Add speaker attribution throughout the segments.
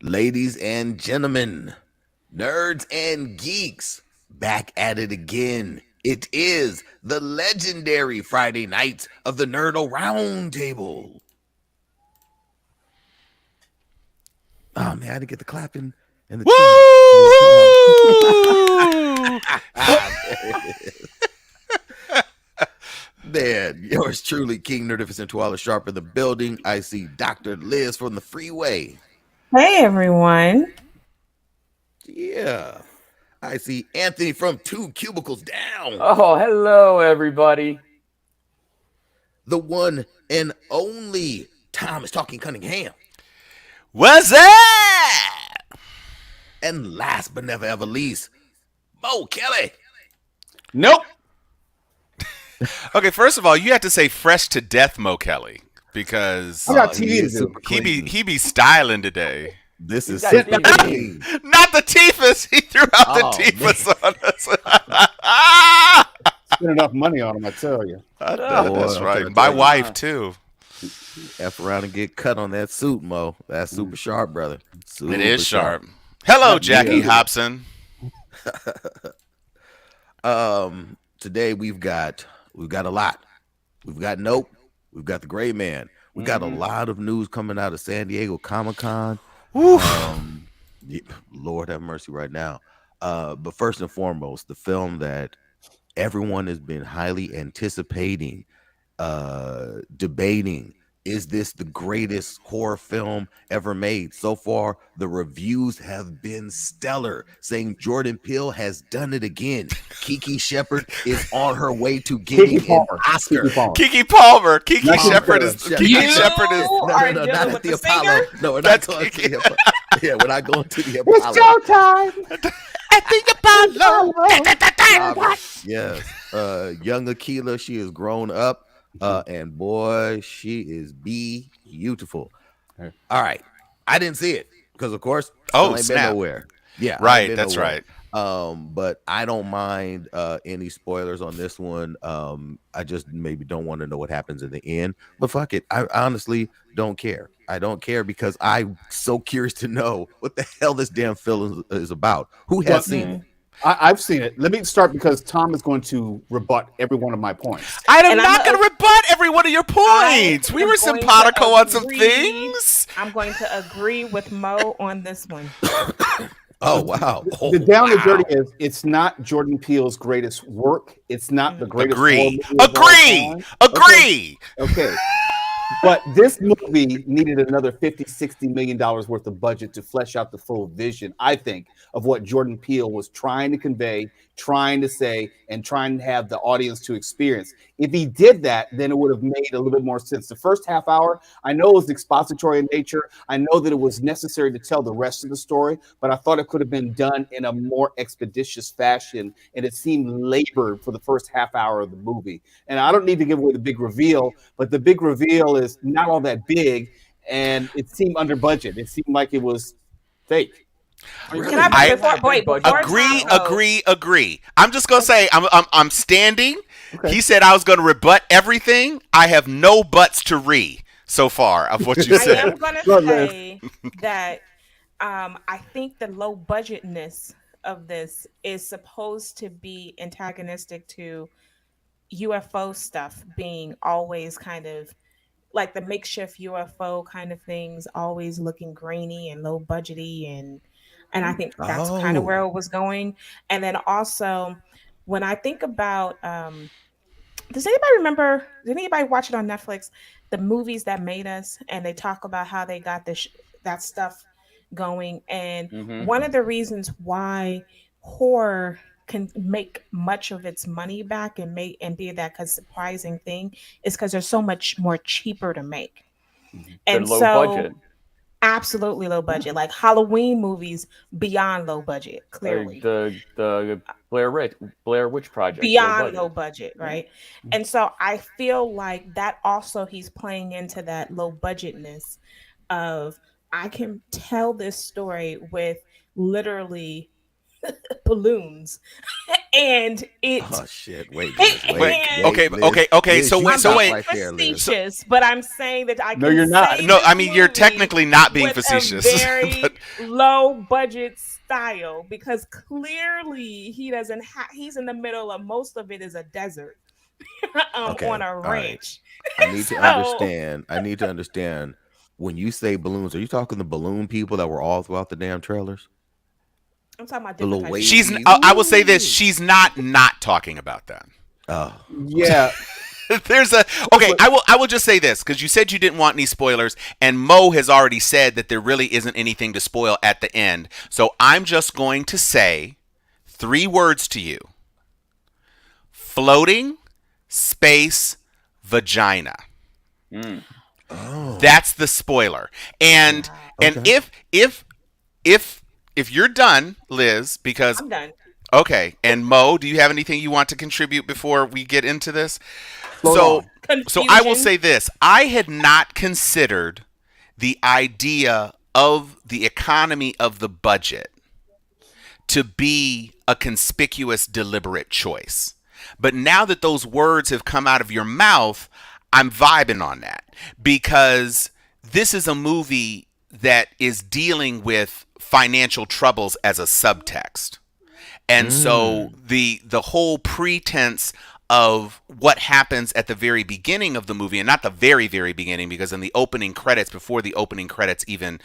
Speaker 1: Ladies and gentlemen, nerds and geeks, back at it again. It is the legendary Friday night of the Nerd-O-Roundtable. Oh man, I didn't get the clapping and the Man, yours truly, King Nerdificent Koala Sharp in the building. I see Dr. Liz from the freeway.
Speaker 2: Hey everyone.
Speaker 1: Yeah. I see Anthony from 2 cubicles down.
Speaker 3: Oh, hello everybody.
Speaker 1: The one and only Thomas Talking Cunningham.
Speaker 4: What's that?
Speaker 1: And last but never ever least, Mo Kelly.
Speaker 3: Nope.
Speaker 4: Okay, first of all, you have to say fresh to death, Mo Kelly, because
Speaker 5: I got TV to do.
Speaker 4: he be styling today.
Speaker 1: This is
Speaker 3: got
Speaker 1: super
Speaker 3: TV.
Speaker 1: clean.
Speaker 4: Not the Tiffus. He threw out the Tiffus on us.
Speaker 5: Spend enough money on them, I tell you.
Speaker 4: That's
Speaker 1: Boy,
Speaker 4: right.
Speaker 1: I'm
Speaker 4: My
Speaker 1: trying to
Speaker 4: wife too.
Speaker 1: F around and get cut on that suit, Mo. That's super sharp, brother. Super
Speaker 4: It is sharp. Hello, Jackie Hobson.
Speaker 1: Today we've got a lot. We've got Nope. We've got the Gray Man. We got a lot of news coming out of San Diego Comic-Con. Lord have mercy right now. But first and foremost, the film that everyone has been highly anticipating, debating, is this the greatest horror film ever made? So far, the reviews have been stellar, saying Jordan Peele has done it again. Kiki Shepard is on her way to getting an Oscar.
Speaker 4: Kiki Palmer. Kiki
Speaker 5: Not
Speaker 4: Shepard is.
Speaker 5: Shepard.
Speaker 4: Kiki
Speaker 2: You
Speaker 4: Shepard is.
Speaker 2: are
Speaker 1: Not
Speaker 2: dealing
Speaker 1: at
Speaker 2: with
Speaker 1: the
Speaker 2: the
Speaker 1: Apollo.
Speaker 2: singer?
Speaker 1: No, we're not
Speaker 4: That's
Speaker 1: going to
Speaker 4: Kiki.
Speaker 1: the Apollo. Yeah, we're not going to the
Speaker 5: It's
Speaker 1: Apollo.
Speaker 5: showtime.
Speaker 4: At the Apollo.
Speaker 1: Yes. Young Akila, she has grown up. And boy, she is beautiful. All right. I didn't see it because, of course,
Speaker 4: Oh,
Speaker 1: ain't
Speaker 4: snap.
Speaker 1: been nowhere. Yeah, I ain't
Speaker 4: Right,
Speaker 1: been
Speaker 4: that's
Speaker 1: nowhere.
Speaker 4: right.
Speaker 1: But I don't mind any spoilers on this one. I just maybe don't want to know what happens in the end. But fuck it. I honestly don't care. I don't care because I'm so curious to know what the hell this damn film is about. Who has seen it?
Speaker 5: I've seen it. Let me start because Tom is going to rebut every one of my points.
Speaker 4: I am
Speaker 2: And
Speaker 4: not going to rebut every one of your points. We
Speaker 2: am
Speaker 4: were
Speaker 2: going to
Speaker 4: simpatico on some
Speaker 2: agree.
Speaker 4: things.
Speaker 2: I'm going to agree with Mo on this one.
Speaker 1: Oh, wow. Oh,
Speaker 5: The down and
Speaker 1: wow.
Speaker 5: dirty is it's not Jordan Peele's greatest work. It's not the greatest horror
Speaker 4: Agree.
Speaker 5: movie of all
Speaker 4: Agree.
Speaker 5: time.
Speaker 4: Agree.
Speaker 5: Okay. But this movie needed another $50-60 million worth of budget to flesh out the full vision, I think, of what Jordan Peele was trying to convey, trying to say, and trying to have the audience to experience. If he did that, then it would have made a little bit more sense. The first half hour, I know it was expository in nature. I know that it was necessary to tell the rest of the story, but I thought it could have been done in a more expeditious fashion, and it seemed labored for the first half hour of the movie. And I don't need to give away the big reveal, but the big reveal is not all that big, and it seemed under budget. It seemed like it was fake.
Speaker 2: Can I before
Speaker 4: Agree,
Speaker 2: Tom goes-
Speaker 4: agree. I'm just gonna say I'm standing.
Speaker 5: Okay.
Speaker 4: He said I was gonna rebut everything. I have no buts to so far of what you
Speaker 2: I am
Speaker 4: said.
Speaker 2: going to
Speaker 5: Go ahead,
Speaker 2: say that I think the low budgetness of this is supposed to be antagonistic to UFO stuff being always kind of like the makeshift UFO kind of things, always looking grainy and low budgety, and I think that's kind of where it was going. And then also, when I think about, does anybody remember? Did anybody watch it on Netflix? The movies that made us, and they talk about how they got that stuff going. And one of the reasons why horror can make much of its money back and be that surprising thing is because they're so much more cheaper to make.
Speaker 3: They're
Speaker 2: And
Speaker 3: low
Speaker 2: so
Speaker 3: budget.
Speaker 2: absolutely low budget, like Halloween movies beyond low budget, clearly.
Speaker 3: The Blair Witch Project.
Speaker 2: Beyond low budget, right? And so I feel like that also he's playing into that low budgetness of I can tell this story with literally balloons, and it
Speaker 1: Oh shit! Wait, Liz,
Speaker 4: Wait.
Speaker 2: and
Speaker 4: Okay.
Speaker 1: Liz,
Speaker 4: Okay. Okay.
Speaker 1: Liz,
Speaker 4: So
Speaker 1: you
Speaker 4: wait.
Speaker 2: I'm
Speaker 4: So
Speaker 1: stop
Speaker 2: being
Speaker 4: wait.
Speaker 1: right there, Liz.
Speaker 2: facetious, but I'm saying that I
Speaker 5: No,
Speaker 2: can
Speaker 5: you're not.
Speaker 2: say
Speaker 4: No,
Speaker 2: this
Speaker 4: I mean you're
Speaker 2: movie
Speaker 4: technically not being
Speaker 2: with
Speaker 4: facetious.
Speaker 2: a very
Speaker 4: but
Speaker 2: low budget style, because clearly he doesn't he's in the middle of, most of it is a desert
Speaker 1: Okay,
Speaker 2: on a
Speaker 1: all right.
Speaker 2: ranch.
Speaker 1: I need to
Speaker 2: So
Speaker 1: understand. I need to understand. When you say balloons, are you talking the balloon people that were all throughout the damn trailers?
Speaker 2: I'm talking about
Speaker 1: The
Speaker 2: different
Speaker 1: little
Speaker 2: types.
Speaker 4: she's.
Speaker 1: wavy.
Speaker 4: I will say this: she's not talking about that.
Speaker 1: Oh,
Speaker 5: Yeah.
Speaker 4: There's a okay. I will just say this because you said you didn't want any spoilers, and Mo has already said that there really isn't anything to spoil at the end. So I'm just going to say 3 words to you: floating space vagina.
Speaker 1: oh,
Speaker 4: That's the spoiler. And
Speaker 1: Okay.
Speaker 4: if you're done, Liz, because
Speaker 2: I'm done.
Speaker 4: okay, and Mo, do you have anything you want to contribute before we get into this?
Speaker 5: Float on.
Speaker 4: So I will
Speaker 2: Confusion.
Speaker 4: say this. I had not considered the idea of the economy of the budget to be a conspicuous, deliberate choice. But now that those words have come out of your mouth, I'm vibing on that because this is a movie that is dealing with financial troubles as a subtext. And so the whole pretense of what happens at the very beginning of the movie, and not the very, very beginning, because in the opening credits, before the opening credits even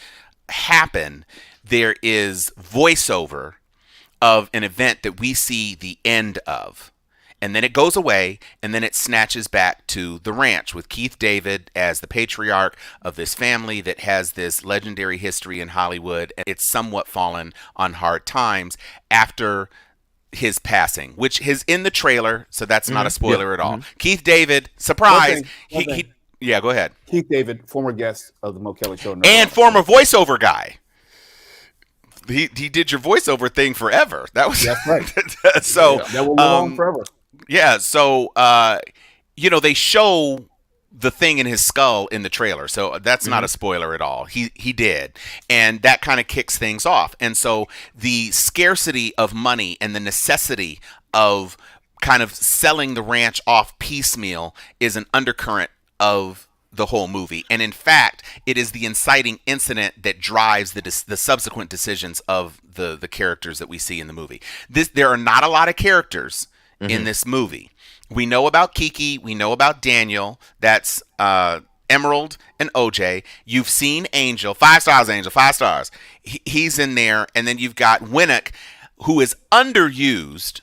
Speaker 4: happen, there is voiceover of an event that we see the end of. And then it goes away, and then it snatches back to the ranch with Keith David as the patriarch of this family that has this legendary history in Hollywood. And it's somewhat fallen on hard times after his passing, which is in the trailer, so that's not a spoiler at all. Keith David, surprise,
Speaker 5: One thing.
Speaker 4: yeah, go ahead.
Speaker 5: Keith David, former guest of the Mo Kelly Show.
Speaker 4: And former voiceover guy. He did your voiceover thing forever. That was
Speaker 5: That's right.
Speaker 4: so
Speaker 5: That will live on forever.
Speaker 4: yeah, so they show the thing in his skull in the trailer, so that's not a spoiler at all. He did, and that kind of kicks things off. And so the scarcity of money and the necessity of kind of selling the ranch off piecemeal is an undercurrent of the whole movie. And in fact, it is the inciting incident that drives the subsequent decisions of the characters that we see in the movie. There are not a lot of characters in this movie. We know about Kiki. We know about Daniel. That's Emerald and OJ. You've seen Angel. 5 stars, Angel. 5 stars. He's in there. And then you've got Winnock, who is underused.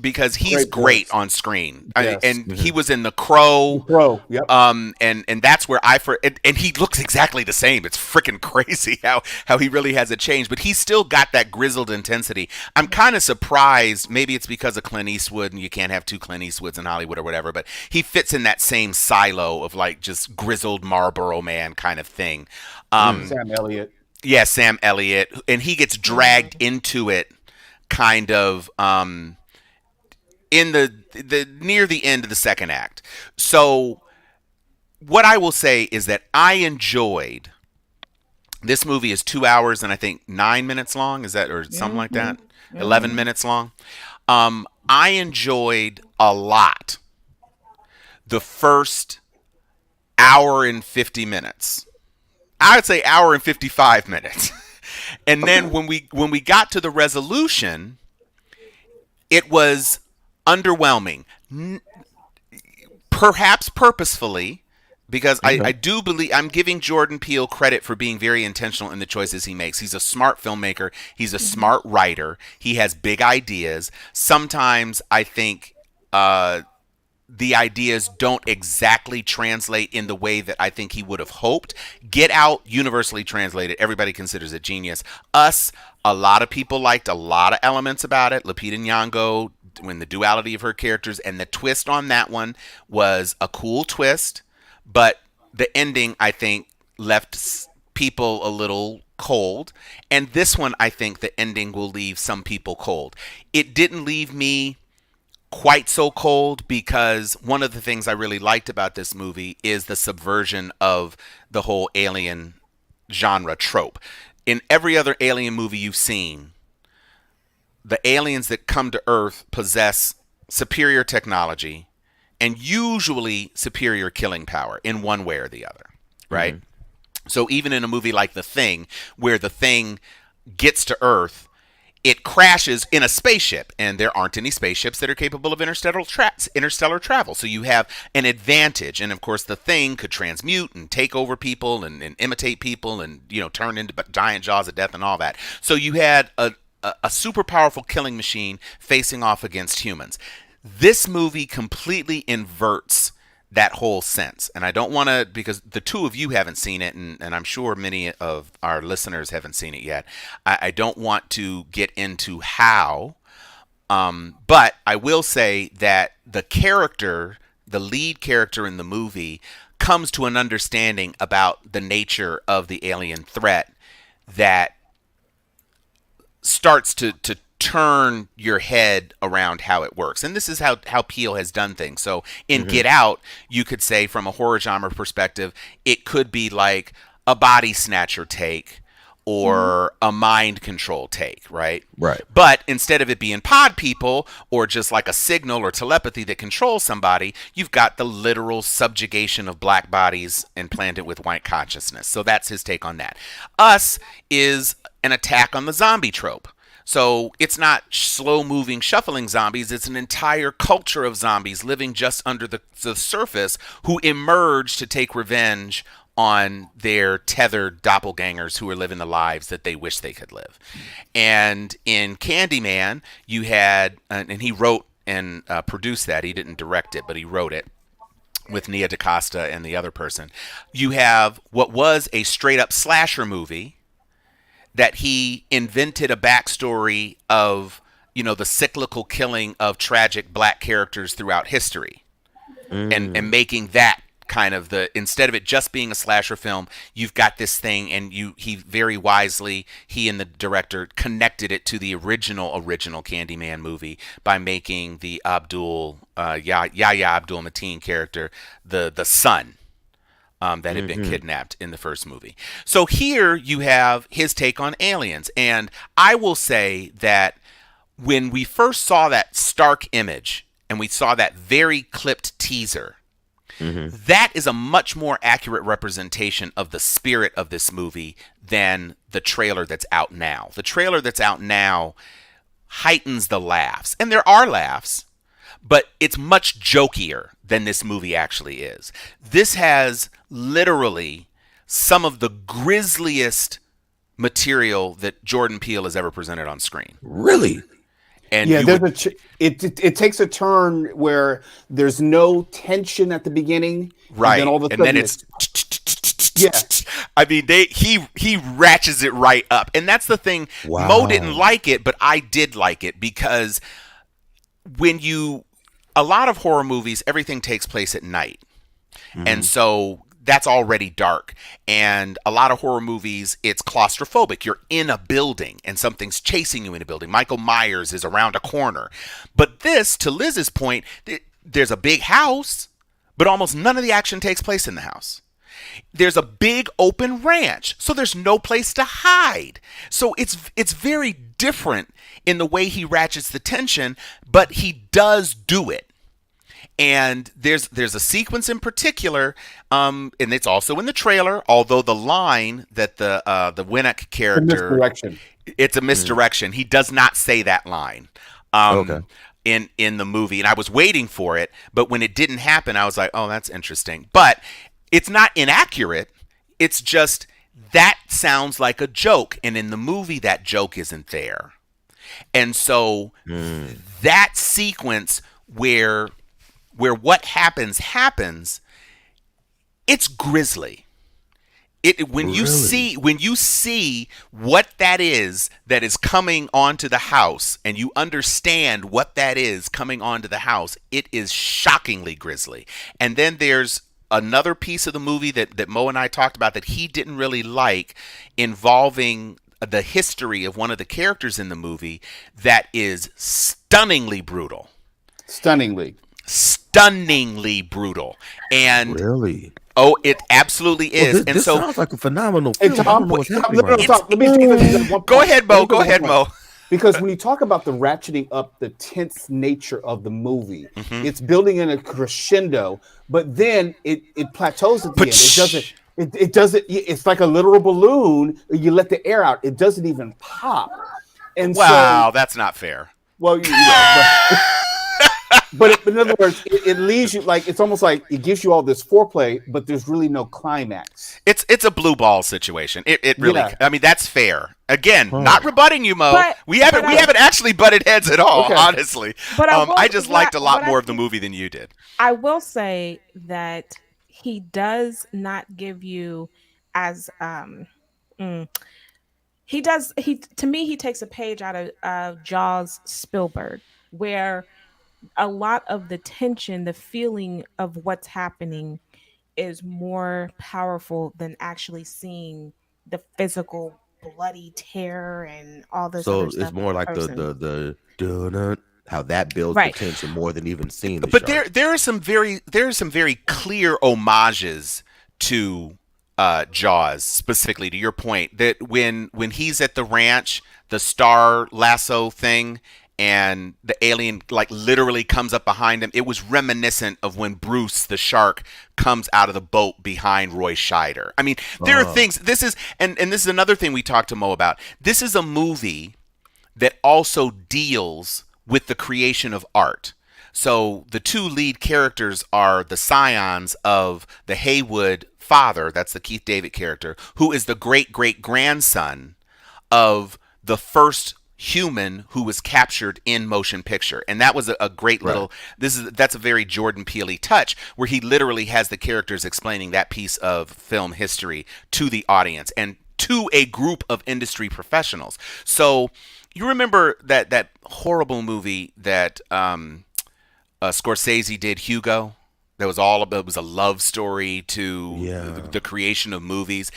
Speaker 4: Because he's great on screen.
Speaker 5: Yes.
Speaker 4: And he was in The Crow.
Speaker 5: Bro, yep.
Speaker 4: And that's where and he looks exactly the same. It's freaking crazy how he really hasn't changed, but he's still got that grizzled intensity. I'm kind of surprised. Maybe it's because of Clint Eastwood, and you can't have 2 Clint Eastwoods in Hollywood or whatever, but he fits in that same silo of like just grizzled Marlboro man kind of thing.
Speaker 5: Sam Elliott.
Speaker 4: Yeah, Sam Elliott, and he gets dragged into it kind of in the near the end of the second act. So what I will say is that I enjoyed this movie. Is 2 hours and I think 9 minutes long, is that, or something like that? 11 minutes long. I enjoyed a lot the first hour and 50 minutes. I would say hour and 55 minutes. And then when we got to the resolution, it was underwhelming, perhaps purposefully, because I do believe I'm giving Jordan Peele credit for being very intentional in the choices he makes. He's a smart filmmaker. He's a smart writer. He has big ideas. Sometimes I think the ideas don't exactly translate in the way that I think he would have hoped. Get Out, universally translated, everybody considers it genius. Us, a lot of people liked a lot of elements about it. Lupita Nyong'o, when the duality of her characters, and the twist on that one was a cool twist, but the ending, I think, left people a little cold. And this one, I think the ending will leave some people cold. It didn't leave me quite so cold, because one of the things I really liked about this movie is the subversion of the whole alien genre trope. in every other alien movie you've seen, the aliens that come to Earth possess superior technology and usually superior killing power in one way or the other, right? Mm-hmm. So even in a movie like The Thing, where the Thing gets to Earth, it crashes in a spaceship, and there aren't any spaceships that are capable of interstellar travel. So you have an advantage, and of course, the Thing could transmute and take over people and imitate people, and turn into giant jaws of death and all that. So you had a super powerful killing machine facing off against humans. This movie completely inverts that whole sense. And I don't want to, because the two of you haven't seen it, and I'm sure many of our listeners haven't seen it yet. I don't want to get into how, but I will say that the lead character in the movie, comes to an understanding about the nature of the alien threat that starts to turn your head around how it works. And this is how Peele has done things. So in Get Out, you could say from a horror genre perspective, it could be like a body snatcher take or a mind control take, right?
Speaker 1: Right.
Speaker 4: But instead of it being pod people or just like a signal or telepathy that controls somebody, you've got the literal subjugation of black bodies implanted with white consciousness. So that's his take on that. Us is an attack on the zombie trope. So it's not slow-moving, shuffling zombies. It's an entire culture of zombies living just under the surface who emerge to take revenge on their tethered doppelgangers who are living the lives that they wish they could live. And in Candyman, you had, and he wrote and produced that. He didn't direct it, but he wrote it with Nia DaCosta and the other person. You have what was a straight-up slasher movie that he invented a backstory of, the cyclical killing of tragic black characters throughout history, and making that kind of instead of it just being a slasher film, you've got this thing, and he very wisely, he and the director connected it to the original Candyman movie by making the Yahya Abdul-Mateen character the son. That had been kidnapped in the first movie. So here you have his take on aliens. And I will say that when we first saw that stark image and we saw that very clipped teaser, that is a much more accurate representation of the spirit of this movie than the trailer that's out now. The trailer that's out now heightens the laughs. And there are laughs, but it's much jokier than this movie actually is. This has literally some of the grisliest material that Jordan Peele has ever presented on screen.
Speaker 1: Really?
Speaker 5: And yeah, it takes a turn where there's no tension at the beginning,
Speaker 4: right?
Speaker 5: And then it's
Speaker 4: yeah. I mean, he ratchets it right up, and that's the thing.
Speaker 1: Wow.
Speaker 4: Mo didn't like it, but I did like it because a lot of horror movies, everything takes place at night, and so that's already dark. And a lot of horror movies, it's claustrophobic. You're in a building and something's chasing you in a building. Michael Myers is around a corner. But this, to Liz's point, there's a big house, but almost none of the action takes place in the house. There's a big open ranch, so there's no place to hide. So it's very different in the way he ratchets the tension, but he does do it. And there's a sequence in particular, and it's also in the trailer. Although the line that the Winnock character, it's a misdirection. He does not say that line in the movie, and I was waiting for it. But when it didn't happen, I was like, "Oh, that's interesting." But it's not inaccurate. It's just that sounds like a joke, and in the movie, that joke isn't there. And so that sequence where what happens, it's grisly. When you see what that is coming onto the house, and you understand what that is coming onto the house, it is shockingly grisly. And then there's another piece of the movie that Mo and I talked about that he didn't really like, involving the history of one of the characters in the movie that is stunningly brutal.
Speaker 5: Stunningly brutal.
Speaker 4: And
Speaker 1: really,
Speaker 4: Oh, it absolutely
Speaker 1: Well,
Speaker 4: is.
Speaker 1: this,
Speaker 4: And
Speaker 1: this
Speaker 4: so,
Speaker 1: sounds like a phenomenal
Speaker 5: Hey,
Speaker 1: film. I
Speaker 5: Tom,
Speaker 1: don't know what's
Speaker 5: Tom,
Speaker 1: happening
Speaker 5: no, no,
Speaker 1: right
Speaker 5: Tom, let me take this at one
Speaker 4: go
Speaker 5: point.
Speaker 4: ahead,
Speaker 5: Let me
Speaker 4: Mo.
Speaker 5: take
Speaker 4: Go
Speaker 5: it at
Speaker 4: ahead,
Speaker 5: one point.
Speaker 4: Mo.
Speaker 5: Because when you talk about the ratcheting up the tense nature of the movie,
Speaker 4: Mhm.
Speaker 5: it's building in a crescendo, but then it plateaus at the end. It doesn't.
Speaker 4: Psh.
Speaker 5: It doesn't. It's like a literal balloon. You let the air out. It doesn't even pop. And so,
Speaker 4: Wow, that's not fair.
Speaker 5: well, but in other words, it leaves you like it's almost like it gives you all this foreplay, but there's really no climax.
Speaker 4: It's a blue ball situation. It really.
Speaker 5: Yeah.
Speaker 4: I mean, that's fair. Again,
Speaker 1: Huh.
Speaker 4: not rebutting you, Mo.
Speaker 2: But-
Speaker 4: we haven't
Speaker 2: but
Speaker 4: we haven't actually butted heads at all,
Speaker 5: Okay.
Speaker 4: honestly.
Speaker 2: But I will-
Speaker 4: I just
Speaker 2: what
Speaker 4: liked a
Speaker 2: I-
Speaker 4: lot
Speaker 2: what I
Speaker 4: more of the
Speaker 2: think-
Speaker 4: movie than you did.
Speaker 2: I will say that he does not give you as mm, he to me he takes a page out of Jaws Spielberg, where a lot of the tension, the feeling of what's happening is more powerful than actually seeing the physical bloody terror and all this
Speaker 1: So
Speaker 2: other
Speaker 1: it's
Speaker 2: stuff.
Speaker 1: more like
Speaker 2: person.
Speaker 1: the dun how that builds
Speaker 2: Right.
Speaker 1: the tension more than even seeing the
Speaker 4: But
Speaker 1: shark.
Speaker 4: there are some very clear homages to Jaws, specifically to your point that when he's at the ranch, the star lasso thing, and the alien like literally comes up behind him, it was reminiscent of when Bruce the shark comes out of the boat behind Roy Scheider. I mean, there are things. This is and this is another thing we talked to Mo about. This is a movie that also deals with the creation of art. So the two lead characters are the scions of the Haywood father, that's the Keith David character, who is the great great grandson of the first human who was captured in motion picture. And that was a great little that's a very Jordan Peele-y touch where he literally has the characters explaining that piece of film history to the audience and to a group of industry professionals. So you remember that horrible movie that Scorsese did, Hugo? That was all about, it was a love story to the creation of movies.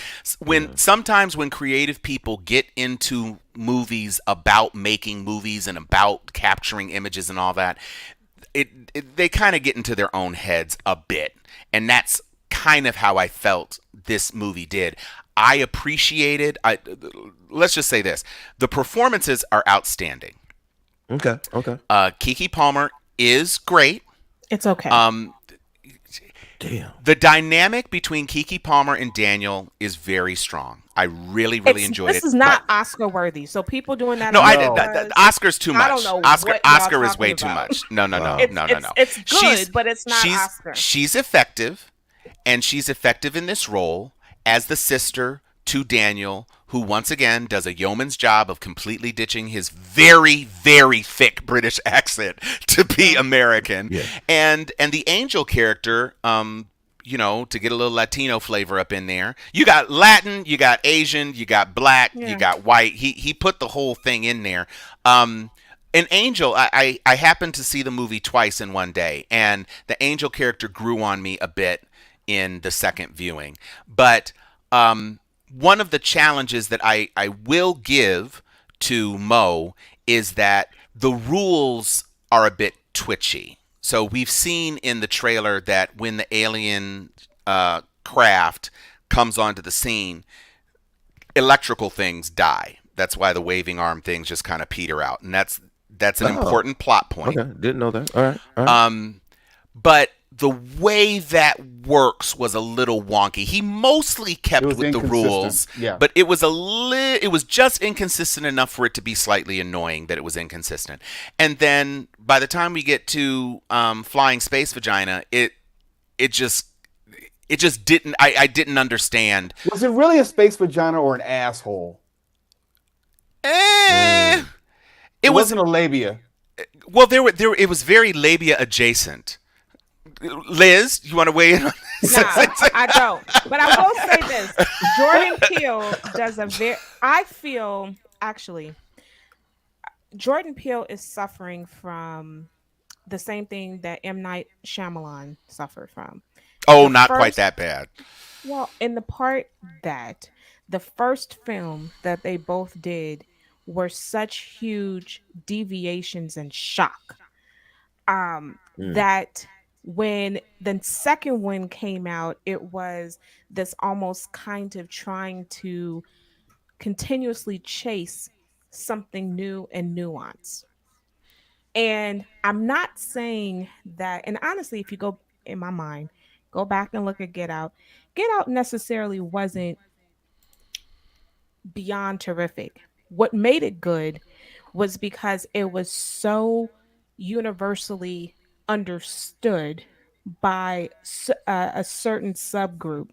Speaker 4: Sometimes when creative people get into movies about making movies and about capturing images and all that, they kind of get into their own heads a bit. And that's kind of how I felt this movie did. I appreciated, let's just say this, the performances are outstanding.
Speaker 1: Okay.
Speaker 4: Keke Palmer is great.
Speaker 2: It's okay.
Speaker 1: Damn.
Speaker 4: The dynamic between Keke Palmer and Daniel is very strong. I really enjoyed it.
Speaker 2: This is not Oscar worthy. So people doing that.
Speaker 4: No,
Speaker 2: Oscars,
Speaker 4: Oscar's too much.
Speaker 2: I don't know
Speaker 4: Oscar
Speaker 2: what y'all
Speaker 4: Oscar is
Speaker 2: talking
Speaker 4: way too
Speaker 2: about.
Speaker 4: much. No.
Speaker 2: It's good, but it's not Oscar.
Speaker 4: She's effective, and she's effective in this role as the sister to Daniel, who once again does a yeoman's job of completely ditching his very thick British accent to be American.
Speaker 1: Yeah.
Speaker 4: And the Angel character, to get a little Latino flavor up in there. You got Latin, you got Asian, you got black, you got white. He put the whole thing in there. An Angel, I happened to see the movie twice in one day, and the Angel character grew on me a bit in the second viewing. But one of the challenges that I will give to Mo is that the rules are a bit twitchy. So we've seen in the trailer that when the alien craft comes onto the scene, electrical things die. That's why the waving arm things just kind of peter out, and that's an important plot point.
Speaker 1: Okay, didn't know that. All right.
Speaker 4: But the way that works was a little wonky. He mostly kept with the rules, but it was just inconsistent enough for it to be slightly annoying that it was inconsistent. And then by the time we get to Flying Space Vagina, it just didn't. I didn't understand.
Speaker 5: Was it really a space vagina or an asshole?
Speaker 4: It
Speaker 5: wasn't a labia.
Speaker 4: Well, it was very labia adjacent. Liz, you want to weigh in on this?
Speaker 2: No, I don't. But I will say this. Jordan Peele does I feel, actually, Jordan Peele is suffering from the same thing that M. Night Shyamalan suffered from.
Speaker 4: Oh, not quite that bad.
Speaker 2: Well, in the part that the first film that they both did were such huge deviations and shock that When the second one came out, it was this almost kind of trying to continuously chase something new and nuanced. And I'm not saying that, and honestly, if you go in my mind, go back and look at Get Out, Get Out necessarily wasn't beyond terrific. What made it good was because it was so universally understood by a certain subgroup,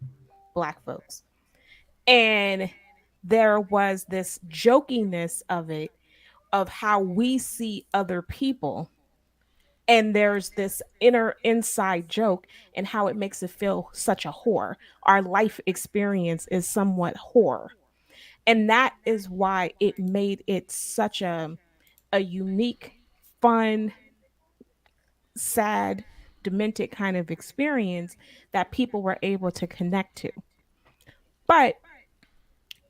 Speaker 2: Black folks. And there was this jokiness of it, of how we see other people. And there's this inner inside joke and how it makes it feel such a horror. Our life experience is somewhat horror. And that is why it made it such a unique, fun, sad, demented kind of experience that people were able to connect to. But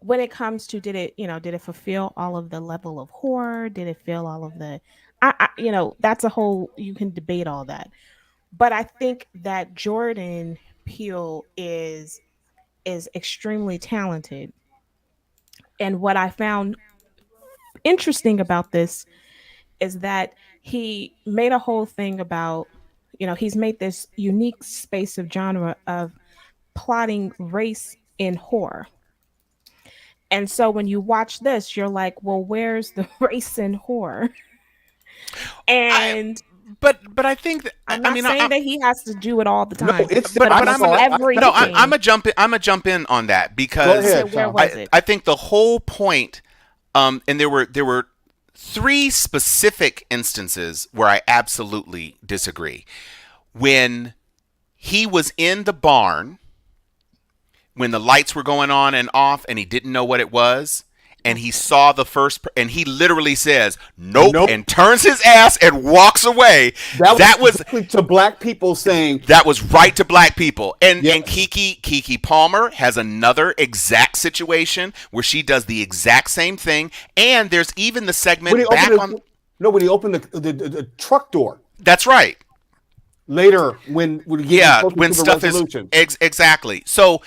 Speaker 2: when it comes to, did it fulfill all of the level of horror? Did it fill all of the that's a whole, you can debate all that. But I think that Jordan Peele is extremely talented. And what I found interesting about this is that he made a whole thing about, he's made this unique space of genre of plotting race in horror. And so when you watch this, you're like, well, where's the race in horror? And
Speaker 4: but I think that,
Speaker 2: I'm not saying that he has to do it all the time.
Speaker 5: it's
Speaker 4: but I'm
Speaker 2: everything.
Speaker 4: no, I'm a jump in on that because
Speaker 5: Go ahead,
Speaker 2: where was it?
Speaker 4: I think the whole point, and there were three specific instances where I absolutely disagree. When he was in the barn, when the lights were going on and off, and he didn't know what it was, and he saw the first, and he literally says, nope, and turns his ass and walks away. That was
Speaker 5: to Black people saying
Speaker 4: that was right to Black people. And Keke Palmer has another exact situation where she does the exact same thing. And there's even the segment
Speaker 5: when he opened the truck door.
Speaker 4: That's right.
Speaker 5: Later, when
Speaker 4: stuff
Speaker 5: resolution.
Speaker 4: is exactly. So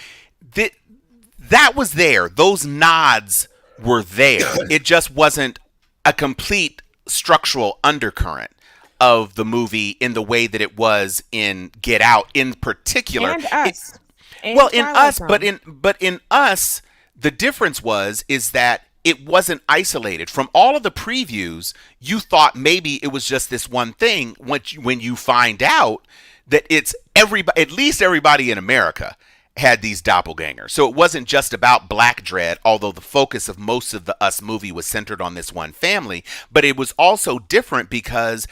Speaker 4: that was there. Those nods were there. It just wasn't a complete structural undercurrent of the movie in the way that it was in Get Out in particular.
Speaker 2: And Us.
Speaker 4: But in Us, the difference is that it wasn't isolated. From all of the previews, you thought maybe it was just this one thing. When you find out that it's everybody, at least everybody in America had these doppelgangers. So it wasn't just about Black Dread, although the focus of most of the Us movie was centered on this one family. But it was also different because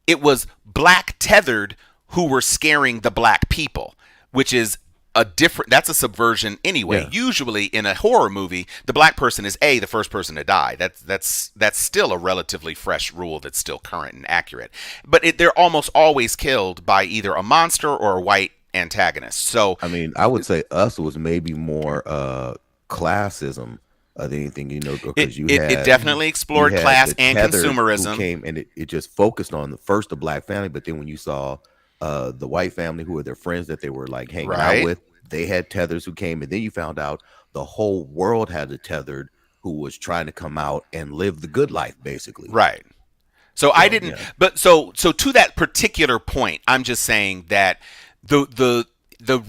Speaker 4: it was Black tethered who were scaring the Black people, which is that's a subversion anyway. Yeah. Usually in a horror movie, the Black person is the first person to die. That's still a relatively fresh rule that's still current and accurate. But they're almost always killed by either a monster or a white antagonist. So
Speaker 1: I mean, I would say Us was maybe more classism than anything, because
Speaker 4: it definitely explored class and consumerism.
Speaker 1: Came and it just focused on the Black family, but then when you saw the white family who were their friends that they were like hanging out with, they had tethers who came, and then you found out the whole world had a tethered who was trying to come out and live the good life, basically.
Speaker 4: Right. So I didn't, but so to that particular point, I'm just saying that the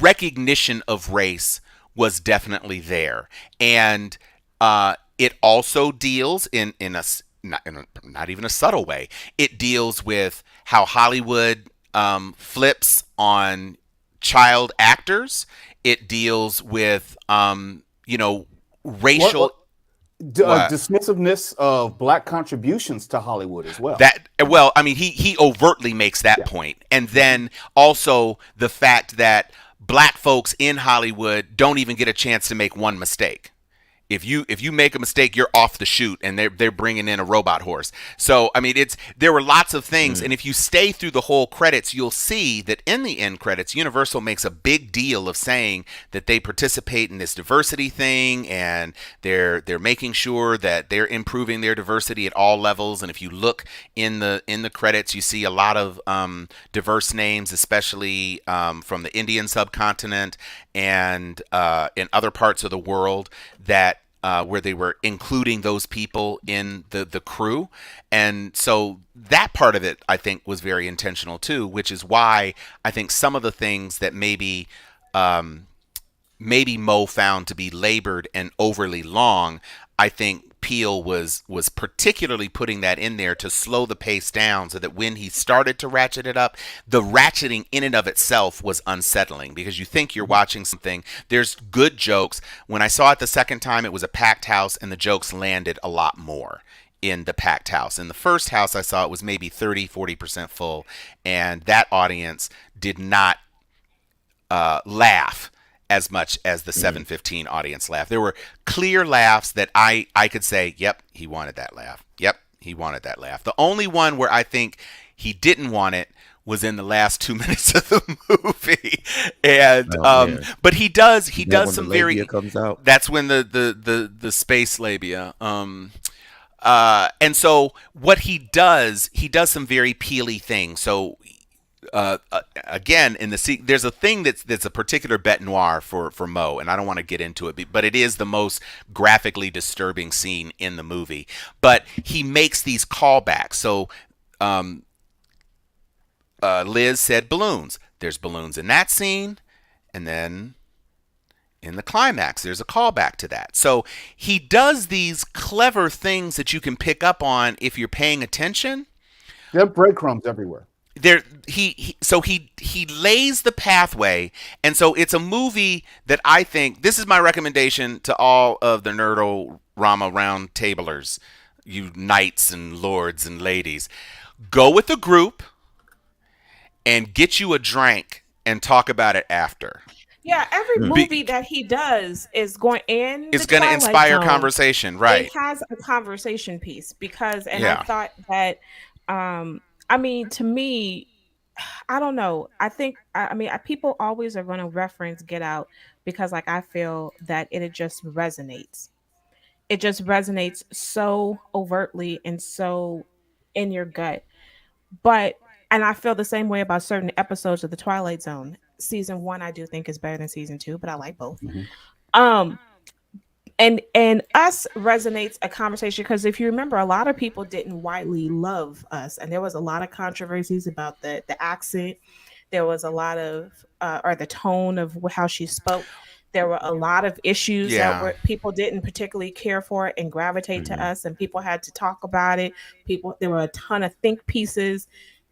Speaker 4: recognition of race was definitely there, and it also deals in a not even a subtle way. It deals with how Hollywood flips on child actors. It deals with racial
Speaker 5: dismissiveness of Black contributions to Hollywood as well.
Speaker 4: He overtly makes that point. And then also the fact that Black folks in Hollywood don't even get a chance to make one mistake. If you make a mistake, you're off the chute, and they're bringing in a robot horse. So I mean, there were lots of things, and if you stay through the whole credits, you'll see that in the end credits, Universal makes a big deal of saying that they participate in this diversity thing, and they're making sure that they're improving their diversity at all levels. And if you look in the credits, you see a lot of diverse names, especially from the Indian subcontinent and in other parts of the world that. Where they were including those people in the crew. And so that part of it, I think, was very intentional too, which is why I think some of the things that maybe Mo found to be labored and overly long, I think Peele was particularly putting that in there to slow the pace down, so that when he started to ratchet it up, the ratcheting in and of itself was unsettling, because you think you're watching something. There's good jokes. When I saw it the second time, it was a packed house, and the jokes landed a lot more in the packed house. In the first house I saw, it was maybe 30-40% full, and that audience did not laugh as much as the 715 audience laugh. There were clear laughs that I could say, yep, he wanted that laugh. Yep, he wanted that laugh. The only one where I think he didn't want it was in the last 2 minutes of the movie. And but he does some very
Speaker 1: comes out.
Speaker 4: That's when the space labia. And so what he does some very Peely things. So again, there's a thing that's a particular bête noire for Mo, and I don't want to get into it, but it is the most graphically disturbing scene in the movie. But he makes these callbacks. So Liz said balloons. There's balloons in that scene, and then in the climax, there's a callback to that. So he does these clever things that you can pick up on if you're paying attention.
Speaker 5: There are breadcrumbs everywhere.
Speaker 4: He lays the pathway, and so it's a movie that I think, this is my recommendation to all of the Nerd-O-Roundtablers, you knights and lords and ladies. Go with a group and get you a drink and talk about it after.
Speaker 2: Yeah, every movie that he does is going to
Speaker 4: inspire conversation, right?
Speaker 2: It has a conversation piece because, and
Speaker 4: Yeah.
Speaker 2: I thought that, I mean, to me, I don't know. I think, people always are going to reference Get Out because, like, I feel that it just resonates. It just resonates so overtly and so in your gut. And I feel the same way about certain episodes of The Twilight Zone. Season 1, I do think is better than season 2, but I like both. Mm-hmm. And Us resonates a conversation because if you remember, a lot of people didn't widely love Us, and there was a lot of controversies about the accent. There was a lot of or the tone of how she spoke. There were a lot of issues that people didn't particularly care for and gravitate to Us, and people had to talk about it. There were a ton of think pieces.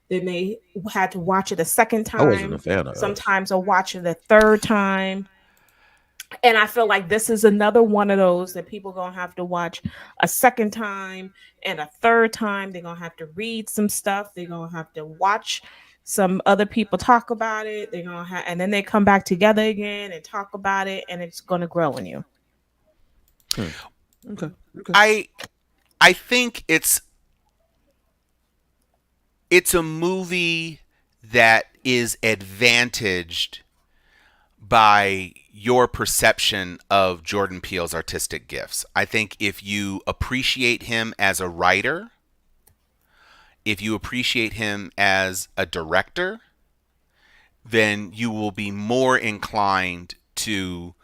Speaker 2: Then they had to watch it a second time.
Speaker 1: I wasn't a fan of
Speaker 2: Sometimes I'll watch it a third time. And I feel like this is another one of those that people going to have to watch a second time and a third time. They're going to have to read some stuff. They're going to have to watch some other people talk about it. They're going to and then they come back together again and talk about it, and it's going to grow in you.
Speaker 1: Okay.
Speaker 4: I think it's a movie that is advantaged by your perception of Jordan Peele's artistic gifts. I think if you appreciate him as a writer, if you appreciate him as a director, then you will be more inclined to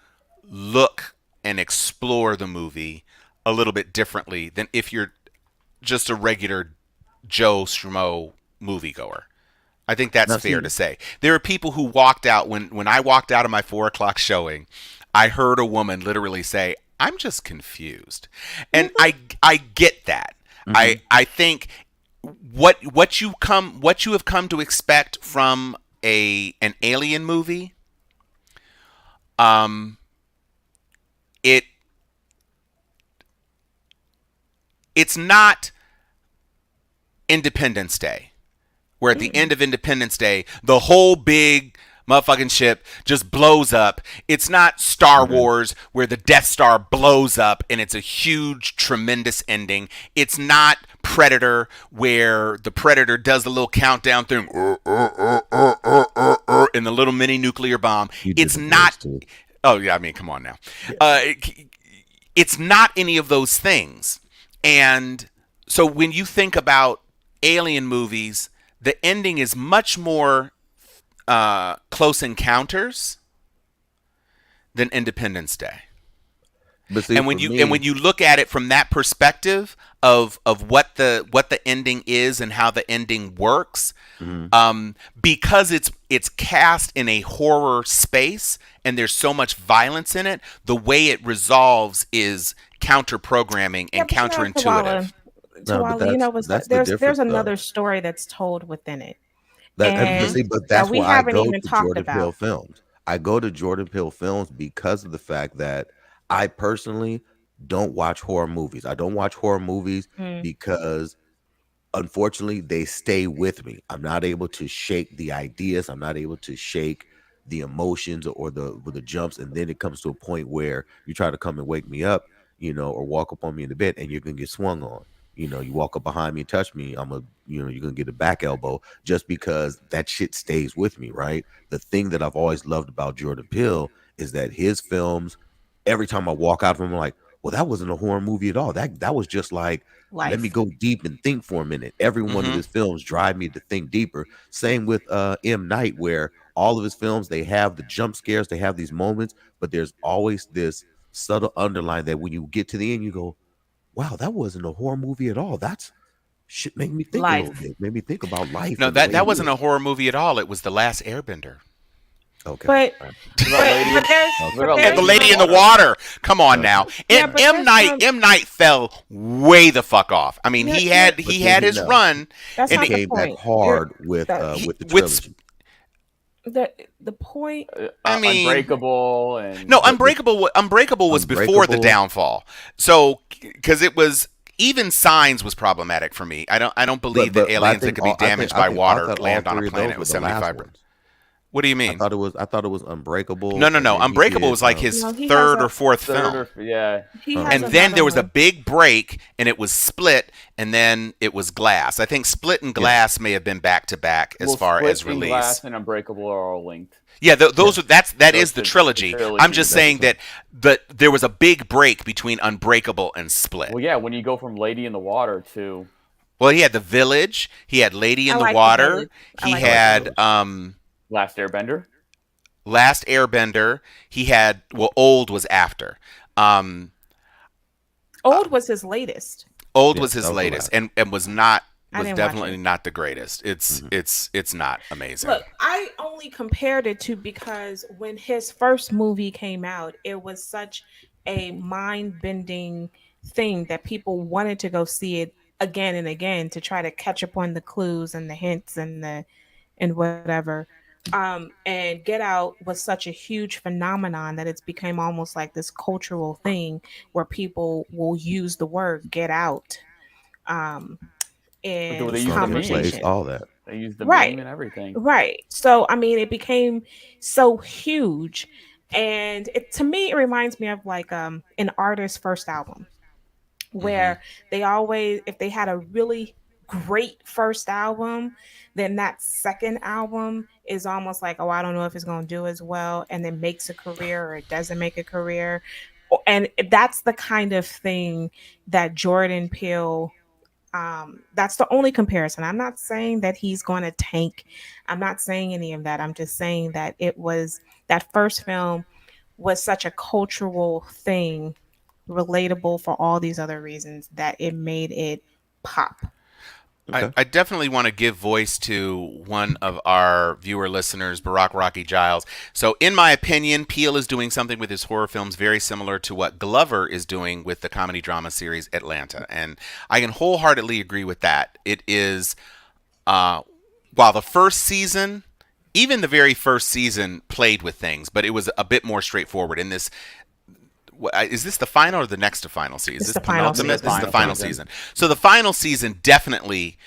Speaker 4: look and explore the movie a little bit differently than if you're just a regular Joe Schmo moviegoer. I think that's fair to say. There are people who walked out when I walked out of my 4:00 showing. I heard a woman literally say, "I'm just confused," and I get that. Mm-hmm. I think what you have come to expect from an alien movie, it's not Independence Day, where at the end of Independence Day, the whole big motherfucking ship just blows up. It's not Star Wars where the Death Star blows up and it's a huge, tremendous ending. It's not Predator where the Predator does the little countdown thing and the little mini nuclear bomb. It's not. Oh yeah, I mean, come on now. It's not any of those things. And so when you think about alien movies, the ending is much more Close Encounters than Independence Day.
Speaker 1: But see,
Speaker 4: And when you look at it from that perspective of what the ending is and how the ending works, because it's cast in a horror space and there's so much violence in it, the way it resolves is counter programming and counterintuitive.
Speaker 2: There's another story that's told within it.
Speaker 1: But that's
Speaker 2: we
Speaker 1: why I
Speaker 2: haven't
Speaker 1: go
Speaker 2: even
Speaker 1: to
Speaker 2: talked
Speaker 1: Jordan Peele
Speaker 2: about.
Speaker 1: films. I go to Jordan Peele films because of the fact that I personally don't watch horror movies. I don't watch horror movies because unfortunately they stay with me. I'm not able to shake the ideas. I'm not able to shake the emotions or the jumps. And then it comes to a point where you try to come and wake me up, or walk up on me in the bed and you're gonna get swung on. You walk up behind me and touch me, you're gonna get a back elbow just because that shit stays with me, right? The thing that I've always loved about Jordan Peele is that his films, every time I walk out of them, I'm like, well, that wasn't a horror movie at all. That was just like, let me go deep and think for a minute. Every one of his films drive me to think deeper. Same with M. Night, where all of his films, they have the jump scares, they have these moments, but there's always this subtle underline that when you get to the end, you go, wow, that wasn't a horror movie at all. That's shit made me think a little bit. Made me think about life.
Speaker 4: No, that wasn't a horror movie at all. It was The Last Airbender.
Speaker 1: Okay.
Speaker 2: But
Speaker 4: The Lady in the Water. Come on now. M. Night fell way the fuck off. I mean, he had his run.
Speaker 2: That's
Speaker 1: and
Speaker 2: not
Speaker 1: he came
Speaker 2: the point.
Speaker 1: back hard with the trilogy.
Speaker 2: The point.
Speaker 4: I mean,
Speaker 3: Unbreakable and
Speaker 4: Unbreakable was before the downfall. So because it was. Even Signs was problematic for me. I don't believe that aliens that could be damaged by water land on a planet with 75. What do you mean?
Speaker 1: I thought it was Unbreakable.
Speaker 4: No. Unbreakable was like his third or fourth film. And then there was a big break, and it was Split, and then it was Glass. I think Split and Glass may have been back to back as far as release.
Speaker 3: Glass and Unbreakable are all linked.
Speaker 4: Yeah, that is the trilogy. I'm just saying that there was a big break between Unbreakable and Split.
Speaker 3: Well, yeah, when you go from Lady in the Water to...
Speaker 4: Well, he had The Village. He had Lady in the Water. He had...
Speaker 3: Last Airbender.
Speaker 4: He had... Well, Old was after.
Speaker 2: Old was his latest.
Speaker 4: Old was his latest, and was not... was definitely not the greatest. It's not amazing.
Speaker 2: Look, I only compared it to because when his first movie came out, it was such a mind-bending thing that people wanted to go see it again and again to try to catch up on the clues and the hints and whatever. And Get Out was such a huge phenomenon that it's become almost like this cultural thing where people will use the word "get out." In conversation,
Speaker 1: all that
Speaker 3: they use the meme and everything,
Speaker 2: right? So I mean, it became so huge, and to me, it reminds me of like an artist's first album, where they always, if they had a really great first album, then that second album is almost like, oh, I don't know if it's going to do as well, and then makes a career or it doesn't make a career, and that's the kind of thing that Jordan Peele. That's the only comparison. I'm not saying that he's going to tank. I'm not saying any of that. I'm just saying that it was that first film was such a cultural thing, relatable for all these other reasons that it made it pop.
Speaker 4: Okay. I definitely want to give voice to one of our viewer listeners, Barack Rocky Giles. So in my opinion, Peele is doing something with his horror films very similar to what Glover is doing with the comedy drama series Atlanta. And I can wholeheartedly agree with that. It is, while the first season, even the very first season played with things, but it was a bit more straightforward. In this, is this the final or the next to final season? Is this penultimate? This is the final season. So the final season definitely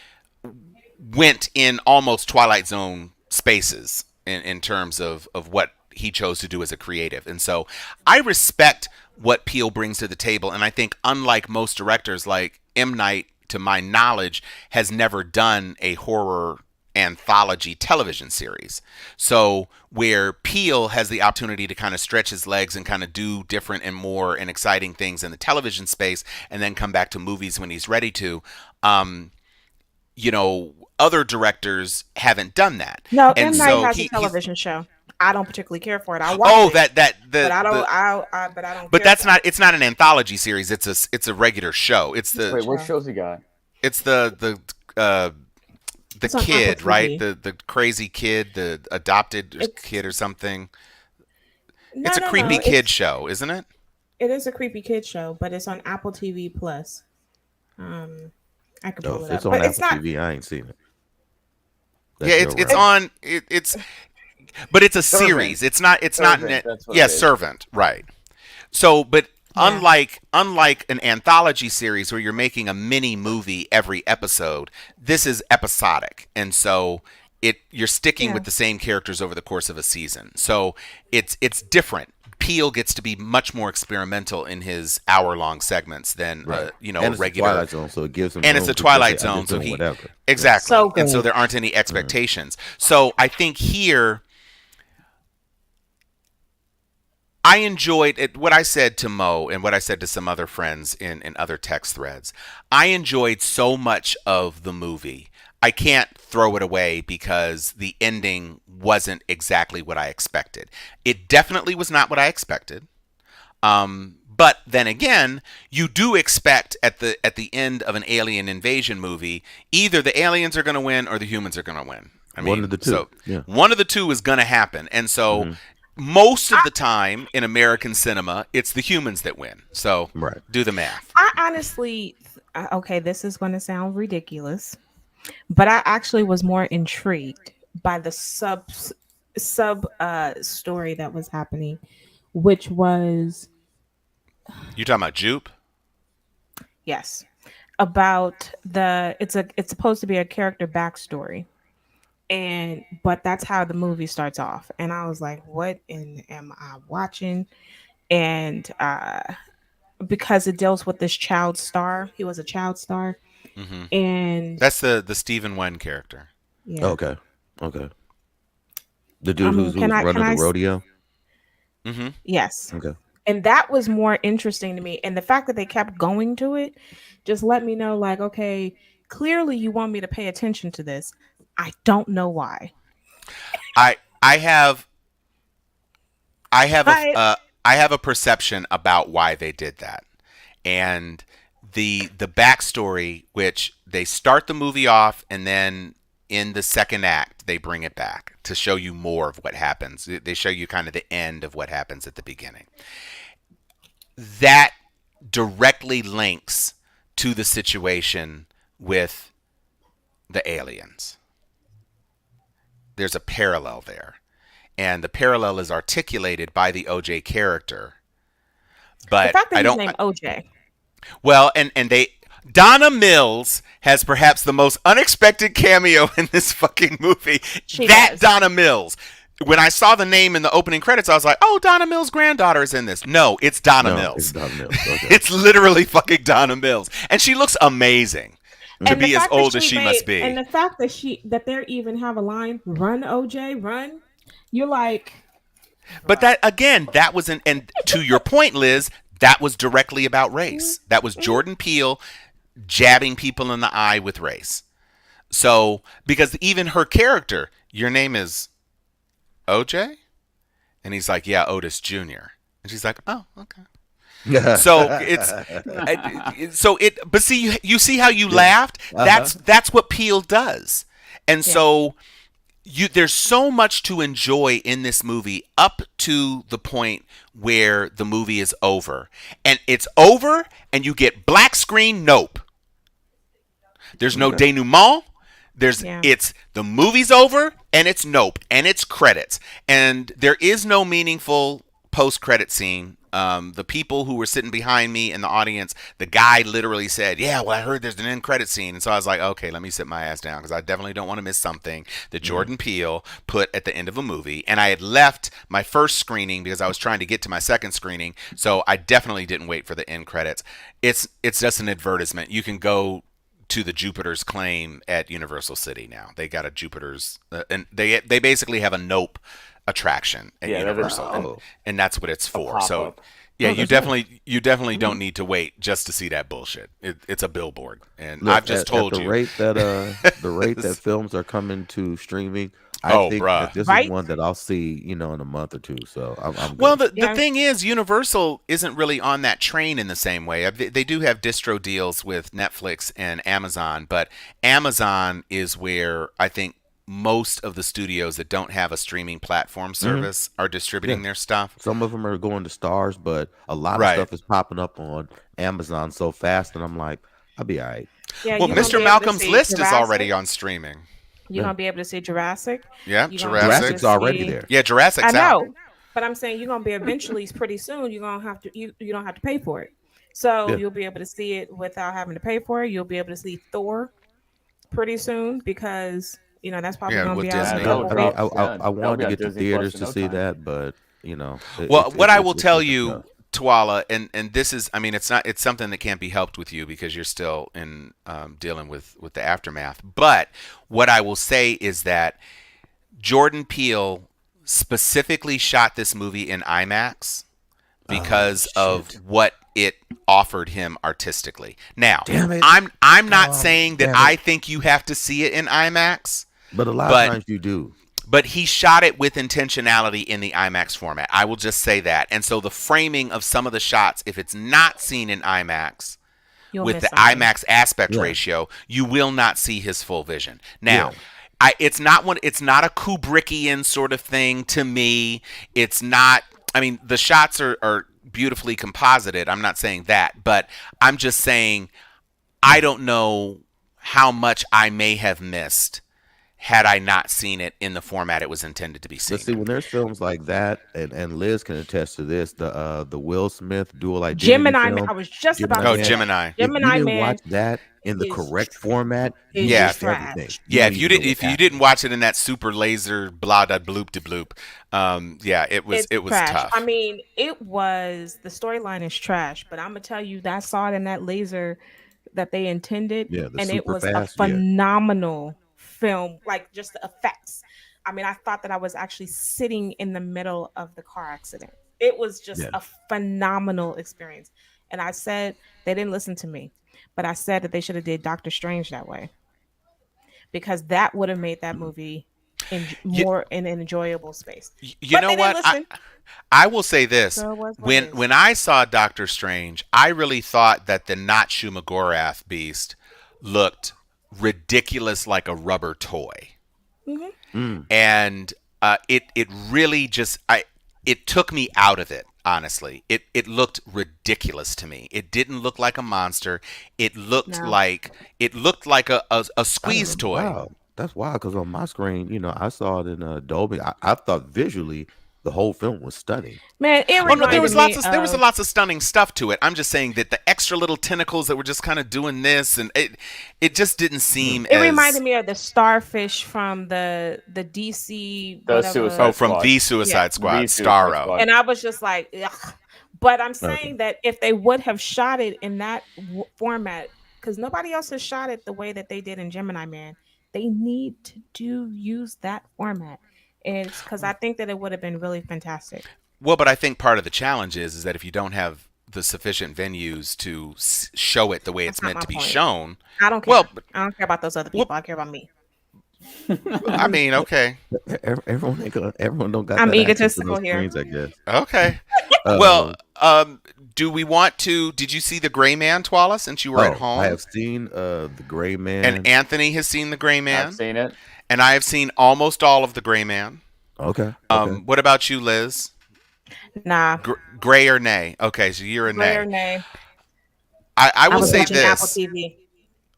Speaker 4: went in almost Twilight Zone spaces. in terms of what he chose to do as a creative. And so I respect what Peele brings to the table. And I think unlike most directors, like M. Night, to my knowledge, has never done a horror anthology television series. So where Peele has the opportunity to kind of stretch his legs and kind of do different and more and exciting things in the television space and then come back to movies when he's ready to, other directors haven't done that.
Speaker 2: No,
Speaker 4: and
Speaker 2: M. Night has a television show. I don't particularly care for it. I watch it. But I don't.
Speaker 4: But that's not. It's not an anthology series. It's a regular show.
Speaker 3: Wait, what shows he got?
Speaker 4: It's the kid, right? The crazy kid, the adopted kid or something. It's a creepy kid show, isn't it?
Speaker 2: It is a creepy kid show, but it's on Apple TV Plus. I can pull it up.
Speaker 1: It's on Apple TV. I ain't seen it.
Speaker 4: It's on. But it's a series. It's not. Servant. Right. So, but unlike an anthology series where you're making a mini movie every episode, this is episodic, and so you're sticking with the same characters over the course of a season. So it's different. Peele gets to be much more experimental in his hour-long segments than
Speaker 1: and
Speaker 4: a regular
Speaker 1: Twilight Zone, so it gives him.
Speaker 4: And it's the Twilight Zone, so exactly.
Speaker 2: So good.
Speaker 4: And so there aren't any expectations. So I think here, I enjoyed it. What I said to Mo and what I said to some other friends in other text threads. I enjoyed so much of the movie. I can't throw it away because the ending wasn't exactly what I expected. It definitely was not what I expected. But then again, you do expect at the end of an alien invasion movie, either the aliens are going to win or the humans are going to win. I mean,
Speaker 1: one of the two.
Speaker 4: So one of the two is going to happen. And so most of the time in American cinema, it's the humans that win. So do the math.
Speaker 2: I honestly, okay, this is going to sound ridiculous, but I actually was more intrigued by the sub story that was happening, which was
Speaker 4: you talking about Jupe?
Speaker 2: Yes, about it's supposed to be a character backstory, but that's how the movie starts off, and I was like, what am I watching? And because it deals with this child star, he was a child star.
Speaker 4: Mm-hmm.
Speaker 2: And
Speaker 4: that's the Stephen Wen character.
Speaker 2: Yeah.
Speaker 1: Okay. The dude who's running the rodeo.
Speaker 4: Mm-hmm.
Speaker 2: Yes.
Speaker 1: Okay.
Speaker 2: And that was more interesting to me. And the fact that they kept going to it just let me know, like, okay, clearly you want me to pay attention to this. I don't know why.
Speaker 4: I have a perception about why they did that. And the backstory, which they start the movie off and then in the second act they bring it back to show you more of what happens. They show you kind of the end of what happens at the beginning. That directly links to the situation with the aliens. There's a parallel there. And the parallel is articulated by the OJ character. But
Speaker 2: the fact that
Speaker 4: I don't
Speaker 2: he's named OJ.
Speaker 4: Well, and Donna Mills has perhaps the most unexpected cameo in this fucking movie.
Speaker 2: She does.
Speaker 4: Donna Mills. When I saw the name in the opening credits, I was like, oh, Donna Mills' granddaughter is in this. No, it's Donna Mills.
Speaker 1: It's Donna Mills. Okay.
Speaker 4: It's literally fucking Donna Mills. And she looks amazing to be as old as she must be.
Speaker 2: And the fact that they even have a line, run, OJ, run. You're like...
Speaker 4: But that, again, that was and to your point, Liz, that was directly about race. That was Jordan Peele jabbing people in the eye with race. So, because even her character, your name is OJ? And he's like, yeah, Otis Jr. And she's like, oh, okay. So but see, you see how you laughed? That's what Peele does. And so there's so much to enjoy in this movie up to the point where the movie is over. And it's over and you get black screen nope. There's no denouement. It's the movie's over and it's nope and it's credits. And there is no meaningful post-credit scene, the people who were sitting behind me in the audience, the guy literally said, "Yeah, well, I heard there's an end credit scene," and so I was like, "Okay, let me sit my ass down because I definitely don't want to miss something that Jordan Peele put at the end of a movie." And I had left my first screening because I was trying to get to my second screening, so I definitely didn't wait for the end credits. It's just an advertisement. You can go to the Jupiter's Claim at Universal City now. They got a Jupiter's, and they basically have a Nope attraction at Universal, and that's what it's for. So
Speaker 3: pop-up.
Speaker 4: yeah, you definitely don't need to wait just to see that bullshit. It's a billboard, and I've just told
Speaker 1: the
Speaker 4: you
Speaker 1: rate that the rate that films are coming to streaming. I think that this is one that I'll see, in a month or two. So I'm
Speaker 4: well,
Speaker 1: good.
Speaker 4: the thing is, Universal isn't really on that train in the same way. They do have distro deals with Netflix and Amazon, but Amazon is where I think most of the studios that don't have a streaming platform service are distributing their stuff.
Speaker 1: Some of them are going to Stars, but a lot of stuff is popping up on Amazon so fast, and I'm like, I'll be all right.
Speaker 2: Yeah,
Speaker 4: well, Mr. Malcolm's List is already on streaming.
Speaker 2: You're gonna be able to see Jurassic.
Speaker 4: Yeah,
Speaker 1: Jurassic's already there.
Speaker 4: Yeah, Jurassic's
Speaker 2: I know,
Speaker 4: out.
Speaker 2: but I'm saying you're gonna be eventually pretty soon. You're gonna have to you don't have to pay for it, so you'll be able to see it without having to pay for it. You'll be able to see Thor pretty soon because that's probably gonna be
Speaker 1: Disney.
Speaker 2: out.
Speaker 1: I wanted to get to theaters to see that, but
Speaker 4: what I will tell you, Tuala, and this is, I mean, it's something that can't be helped with you because you're still in dealing with the aftermath. But what I will say is that Jordan Peele specifically shot this movie in IMAX because of what it offered him artistically. Now, I'm not saying that I think you have to see it in IMAX,
Speaker 1: but a lot of times you do.
Speaker 4: But he shot it with intentionality in the IMAX format. I will just say that. And so the framing of some of the shots, if it's not seen in IMAX with the IMAX aspect ratio, you will not see his full vision. Now, it's not a Kubrickian sort of thing to me. It's not, I mean, the shots are beautifully composited. I'm not saying that, but I'm just saying I don't know how much I may have missed had I not seen it in the format it was intended to be seen.
Speaker 1: Let's see, when there's films like that, and Liz can attest to this, the Will Smith dual identity
Speaker 2: Gemini
Speaker 1: film,
Speaker 2: I was just about to say
Speaker 4: Gemini.
Speaker 2: Gemini
Speaker 1: if you didn't
Speaker 2: Man
Speaker 1: watch that in the correct format,
Speaker 2: everything.
Speaker 4: If you didn't watch it in that super laser blah da bloop de bloop, it was
Speaker 2: trash.
Speaker 4: tough.
Speaker 2: I mean, the storyline is trash, but I'm gonna tell you that I saw it in that laser that they intended, and it was a phenomenal film, like just the effects. I mean, I thought that I was actually sitting in the middle of the car accident. It was just a phenomenal experience. And I said, they didn't listen to me, but I said that they should have did Doctor Strange that way, because that would have made that movie more in an enjoyable space.
Speaker 4: You know what? I will say this. When I saw Doctor Strange, I really thought that the not Shumagorath beast looked ridiculous like a rubber toy. And it really just it took me out of it, honestly. It looked ridiculous to me. It didn't look like a monster. It looked like a squeeze toy.
Speaker 1: Wow. That's wild, because on my screen, I saw it in Dolby. I thought visually the whole film was stunning.
Speaker 2: Man, there was
Speaker 4: lots of stunning stuff to it. I'm just saying that the extra little tentacles that were just kind of doing this, and it just didn't seem.
Speaker 2: It reminded me of the starfish from the DC.
Speaker 3: The Suicide
Speaker 4: Squad. The Suicide Squad, Starro.
Speaker 2: And I was just like, ugh. But I'm saying that if they would have shot it in that format, because nobody else has shot it the way that they did in Gemini Man, they need to use that format. And it's because I think that it would have been really fantastic.
Speaker 4: Well, but I think part of the challenge is that if you don't have the sufficient venues to show it the way it's meant to be shown,
Speaker 2: I don't care. Well, I don't care about those other people. I care about me.
Speaker 4: I mean, okay.
Speaker 1: Everyone don't got.
Speaker 2: I'm egotistical here.
Speaker 1: Screens, I guess.
Speaker 4: Okay. Well, do we want to? Did you see The Gray Man, Twala, since you were at home?
Speaker 1: I have seen The Gray Man,
Speaker 4: and Anthony has seen The Gray Man.
Speaker 3: I've seen it.
Speaker 4: And I have seen almost all of The Gray Man.
Speaker 1: Okay.
Speaker 4: What about you, Liz?
Speaker 2: Nah.
Speaker 4: Gray or nay? Okay, so you're a
Speaker 2: Gray or nay.
Speaker 4: I will say this.
Speaker 2: Apple TV.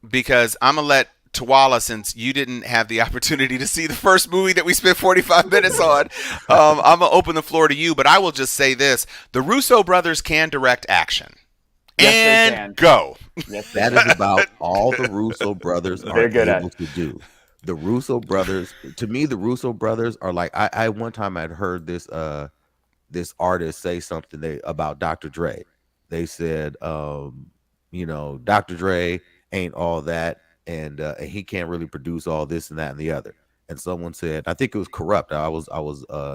Speaker 4: Because I'm going to let Tawala, since you didn't have the opportunity to see the first movie that we spent 45 minutes on, I'm going to open the floor to you. But I will just say this. The Russo brothers can direct action.
Speaker 3: Yes, they
Speaker 4: And
Speaker 3: can.
Speaker 4: go.
Speaker 3: Yes,
Speaker 1: That is about all the Russo brothers are
Speaker 3: They're good at
Speaker 1: able to do. The Russo brothers, to me, the Russo brothers are like, I one time I'd heard this this artist say something about Dr. Dre. They said, Dr. Dre ain't all that, and he can't really produce all this and that and the other. And someone said, I think it was Corrupt. I was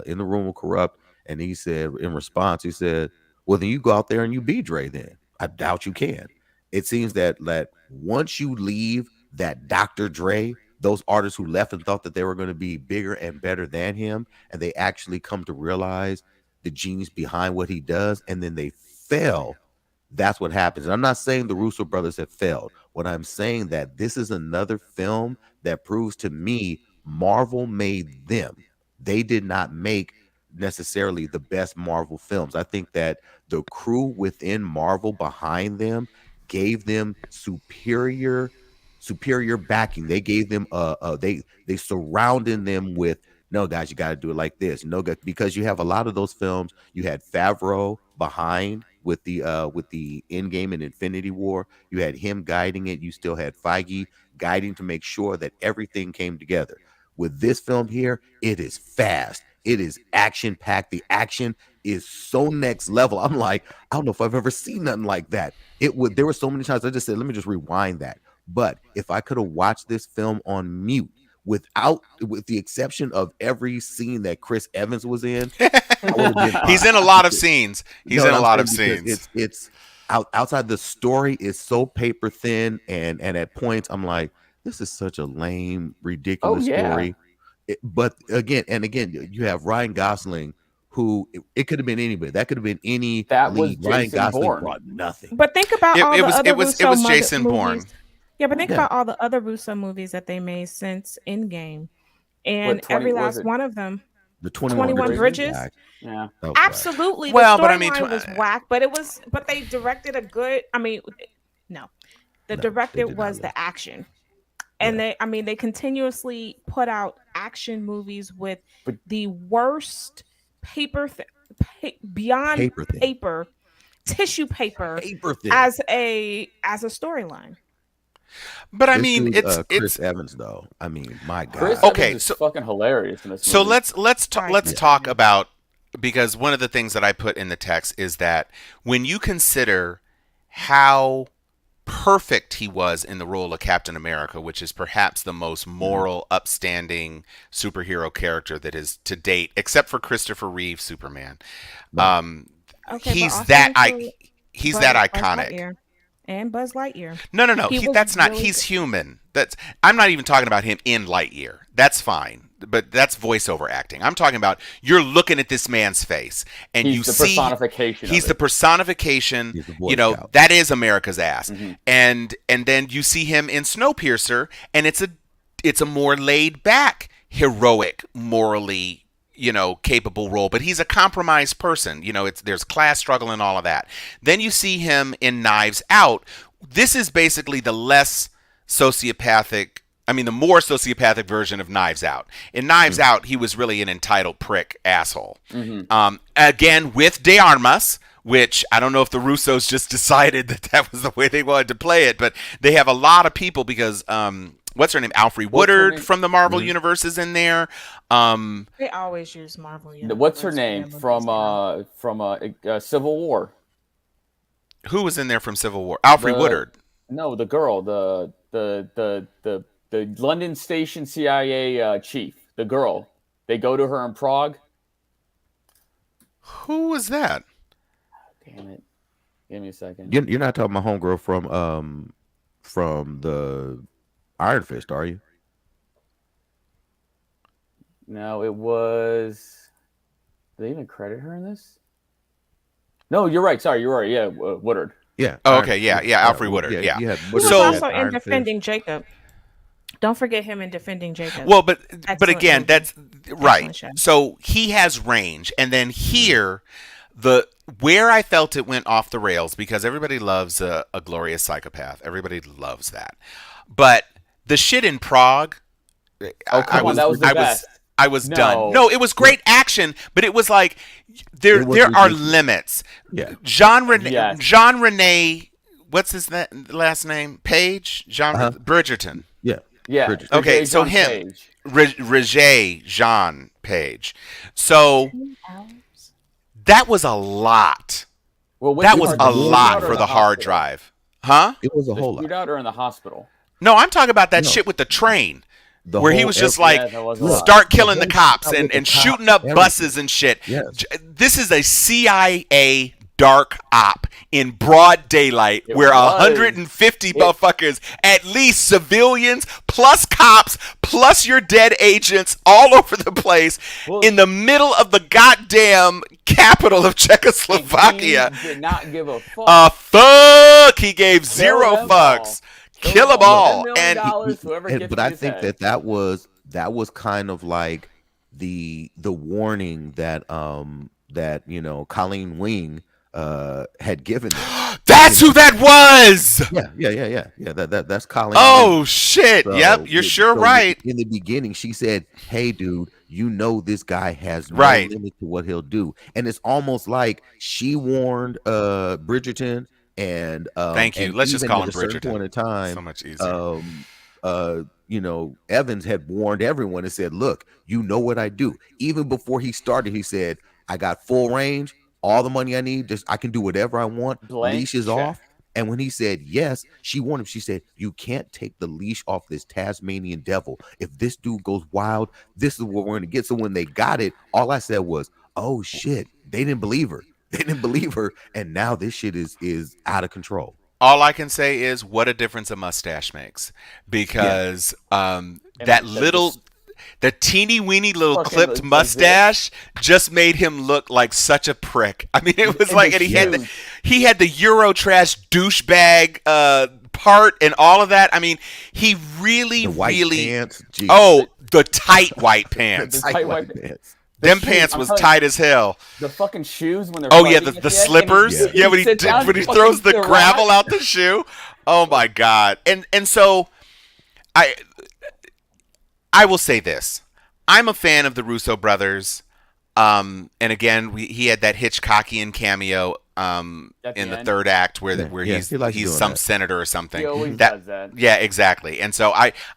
Speaker 1: in the room with Corrupt, and he said in response, he said, well, then you go out there and you be Dre then. I doubt you can. It seems that once you leave that Dr. Dre, those artists who left and thought that they were going to be bigger and better than him, and they actually come to realize the genius behind what he does, and then they fail. That's what happens. And I'm not saying the Russo brothers have failed. What I'm saying that this is another film that proves to me Marvel made them. They did not make necessarily the best Marvel films. I think that the crew within Marvel behind them gave them superior backing. They gave them they surrounded them with, no guys, you got to do it like this. No, because you have a lot of those films. You had Favreau behind with the Endgame and Infinity War. You had him guiding it. You still had Feige guiding to make sure that everything came together. With this film here, it is fast. It is action packed. The action is so next level. I'm like, I don't know if I've ever seen nothing like that. There were so many times I just said, let me just rewind that. But if I could have watched this film on mute, with the exception of every scene that Chris Evans was in,
Speaker 4: He's in a lot of scenes. He's in a lot of scenes.
Speaker 1: It's outside the story is so paper thin, and at points I'm like, this is such a lame, ridiculous story. But again, you have Ryan Gosling, who it could have been anybody. That could have been any
Speaker 3: That
Speaker 1: lead.
Speaker 3: was
Speaker 1: Ryan
Speaker 3: Jason
Speaker 1: Gosling
Speaker 3: Bourne.
Speaker 1: brought nothing.
Speaker 2: But think about all the other
Speaker 4: it was Jason Bourne.
Speaker 2: Yeah, but think about all the other Russo movies that they made since Endgame, and every last one of them.
Speaker 1: The
Speaker 2: 21 Bridges.
Speaker 3: Yeah,
Speaker 2: Absolutely.
Speaker 4: Well,
Speaker 2: the
Speaker 4: but I mean,
Speaker 2: storyline was whack, but they directed a good. I mean, no, the director was the action, and they continuously put out action movies with the worst beyond paper tissue paper as a storyline.
Speaker 4: But I mean, it's
Speaker 1: Chris Evans though. I mean, my God.
Speaker 3: Chris Evans is fucking hilarious in this movie.
Speaker 4: So let's talk about, because one of the things that I put in the text is that when you consider how perfect he was in the role of Captain America, which is perhaps the most moral, upstanding superhero character that is to date, except for Christopher Reeve Superman. He's that iconic.
Speaker 2: And Buzz Lightyear.
Speaker 4: No. He's human. I'm not even talking about him in Lightyear. That's fine. But that's voiceover acting. I'm talking about, you're looking at this man's face and
Speaker 3: he's the personification.
Speaker 4: He's the personification. That is America's ass. Mm-hmm. And then you see him in Snowpiercer, and it's a more laid back, heroic, morally capable role, but he's a compromised person. There's class struggle and all of that. Then you see him in Knives Out. This is basically the more sociopathic version of Knives Out. In Knives Out, he was really an entitled prick asshole. Mm-hmm. Again, with De Armas, which I don't know if the Russos just decided that was the way they wanted to play it, but they have a lot of people because what's her name? Alfre Woodard from the Marvel Universe is in there.
Speaker 2: They always use Marvel Universe.
Speaker 3: What's her name from Civil War?
Speaker 4: Who was in there from Civil War? Alfre Woodard.
Speaker 3: No, the girl, the London Station CIA chief. The girl. They go to her in Prague.
Speaker 4: Who was that?
Speaker 3: Damn it! Give me a second.
Speaker 1: You're not talking about homegirl from the Iron Fist, are you?
Speaker 3: No, it was. Did they even credit her in this? No, you're right. Sorry, you're right. Yeah, Woodard.
Speaker 1: Yeah.
Speaker 4: Oh, okay. Yeah. Alfre Woodard. Yeah.
Speaker 2: He was also in Defending Jacob. Don't forget him in Defending Jacob.
Speaker 4: Well, but again, that's right. So he has range, and then here, where I felt it went off the rails, because everybody loves a glorious psychopath. Everybody loves that, but The shit in Prague.
Speaker 3: Oh, come on, that was the best.
Speaker 4: I was
Speaker 3: No.
Speaker 4: done. No, it was great action, but it was like there
Speaker 1: It was
Speaker 4: are
Speaker 1: ridiculous.
Speaker 4: limits.
Speaker 1: Yeah.
Speaker 4: Jean
Speaker 3: Yes.
Speaker 4: Rene, what's his last name? Page? Bridgerton.
Speaker 1: Yeah.
Speaker 3: Yeah.
Speaker 1: Bridget.
Speaker 4: Okay,
Speaker 3: Roger
Speaker 4: so
Speaker 3: John
Speaker 4: him.
Speaker 3: Page.
Speaker 4: Roger Jean Page. So that was a lot.
Speaker 3: Well, which
Speaker 4: That was
Speaker 3: part,
Speaker 4: a
Speaker 3: the
Speaker 4: lot
Speaker 3: shootout or
Speaker 4: for the hard
Speaker 3: hospital?
Speaker 4: drive. Huh?
Speaker 1: It was a
Speaker 3: The
Speaker 1: whole lot.
Speaker 3: shootout or in the hospital?
Speaker 4: No, I'm talking about that
Speaker 1: No.
Speaker 4: shit with the train.
Speaker 1: The
Speaker 4: Where he
Speaker 1: whole
Speaker 4: was just
Speaker 1: every-
Speaker 4: like,
Speaker 3: Yeah, that was a lot.
Speaker 4: start killing the
Speaker 1: The
Speaker 4: cops
Speaker 1: whole
Speaker 4: and
Speaker 1: shot with the
Speaker 4: shooting
Speaker 1: cops,
Speaker 4: up buses and shit.
Speaker 1: Yes.
Speaker 4: This is a CIA dark op in broad daylight
Speaker 3: It
Speaker 4: where
Speaker 3: was.
Speaker 4: 150 motherfuckers, at least civilians, plus cops, plus your dead agents all over the place
Speaker 3: Well,
Speaker 4: in the middle of the goddamn capital of Czechoslovakia.
Speaker 3: He did not give a fuck.
Speaker 4: Fuck! He gave
Speaker 3: Kill
Speaker 4: zero
Speaker 3: them
Speaker 4: fucks.
Speaker 3: all.
Speaker 4: Kill them
Speaker 3: $10
Speaker 4: all.
Speaker 3: million,
Speaker 4: And
Speaker 3: whoever gets
Speaker 1: but
Speaker 3: in
Speaker 1: I
Speaker 3: his
Speaker 1: think
Speaker 3: head.
Speaker 1: that was kind of like the warning that Colleen Wing had given them.
Speaker 4: that's who that was.
Speaker 1: Yeah. That's Colleen.
Speaker 4: Oh
Speaker 1: Wing.
Speaker 4: shit!
Speaker 1: So,
Speaker 4: Yep, you're sure right.
Speaker 1: In the beginning, she said, "Hey, dude, you know this guy has no
Speaker 4: Right.
Speaker 1: limit to what he'll do," and it's almost like she warned Bridgerton, and
Speaker 4: Thank you.
Speaker 1: and
Speaker 4: Let's just
Speaker 1: even
Speaker 4: call
Speaker 1: at
Speaker 4: him
Speaker 1: a certain
Speaker 4: Bridgerton.
Speaker 1: point in time,
Speaker 4: So much easier.
Speaker 1: Evans had warned everyone and said, "Look, you know what I do." Even before he started, he said, "I got full range, all the money I need, just I can do whatever I want.
Speaker 3: Blank
Speaker 1: Leash is
Speaker 3: check.
Speaker 1: off." And when he said yes, she warned him. She said, "You can't take the leash off this Tasmanian devil. If this dude goes wild, this is what we're going to get." So when they got it, all I said was, "Oh shit!" They didn't believe her. They didn't believe her, and now this shit is out of control.
Speaker 4: All I can say is what a difference a mustache makes, because that little, the teeny weeny little
Speaker 3: Fucking
Speaker 4: clipped
Speaker 3: like
Speaker 4: mustache just made him look like such a prick. I mean, it was
Speaker 3: And
Speaker 4: like,
Speaker 3: the
Speaker 4: and
Speaker 3: shoes.
Speaker 4: he had the Eurotrash douchebag part and all of that. I mean, he really,
Speaker 1: The white
Speaker 4: really.
Speaker 1: pants. Geez.
Speaker 4: Oh, the tight white pants.
Speaker 3: The tight white
Speaker 1: pants.
Speaker 4: Them
Speaker 3: shoes,
Speaker 4: pants
Speaker 3: I'm
Speaker 4: was
Speaker 3: telling you,
Speaker 4: tight as hell.
Speaker 3: The fucking shoes when they're
Speaker 4: Oh yeah,
Speaker 3: fighting
Speaker 4: the
Speaker 3: at end,
Speaker 4: slippers.
Speaker 3: and
Speaker 4: Yeah, when he
Speaker 3: sits down,
Speaker 4: when he
Speaker 3: fucking
Speaker 4: throws the
Speaker 3: garage.
Speaker 4: gravel out the shoe. Oh my god. And so I will say this. I'm a fan of the Russo brothers. And again, he had that Hitchcockian cameo
Speaker 3: At
Speaker 4: in
Speaker 3: the
Speaker 4: the
Speaker 3: end.
Speaker 4: third act where
Speaker 1: Yeah,
Speaker 4: he's
Speaker 1: he likes
Speaker 4: he's
Speaker 1: doing
Speaker 4: some
Speaker 1: that.
Speaker 4: senator or something.
Speaker 3: He always does that.
Speaker 4: Yeah, exactly. And so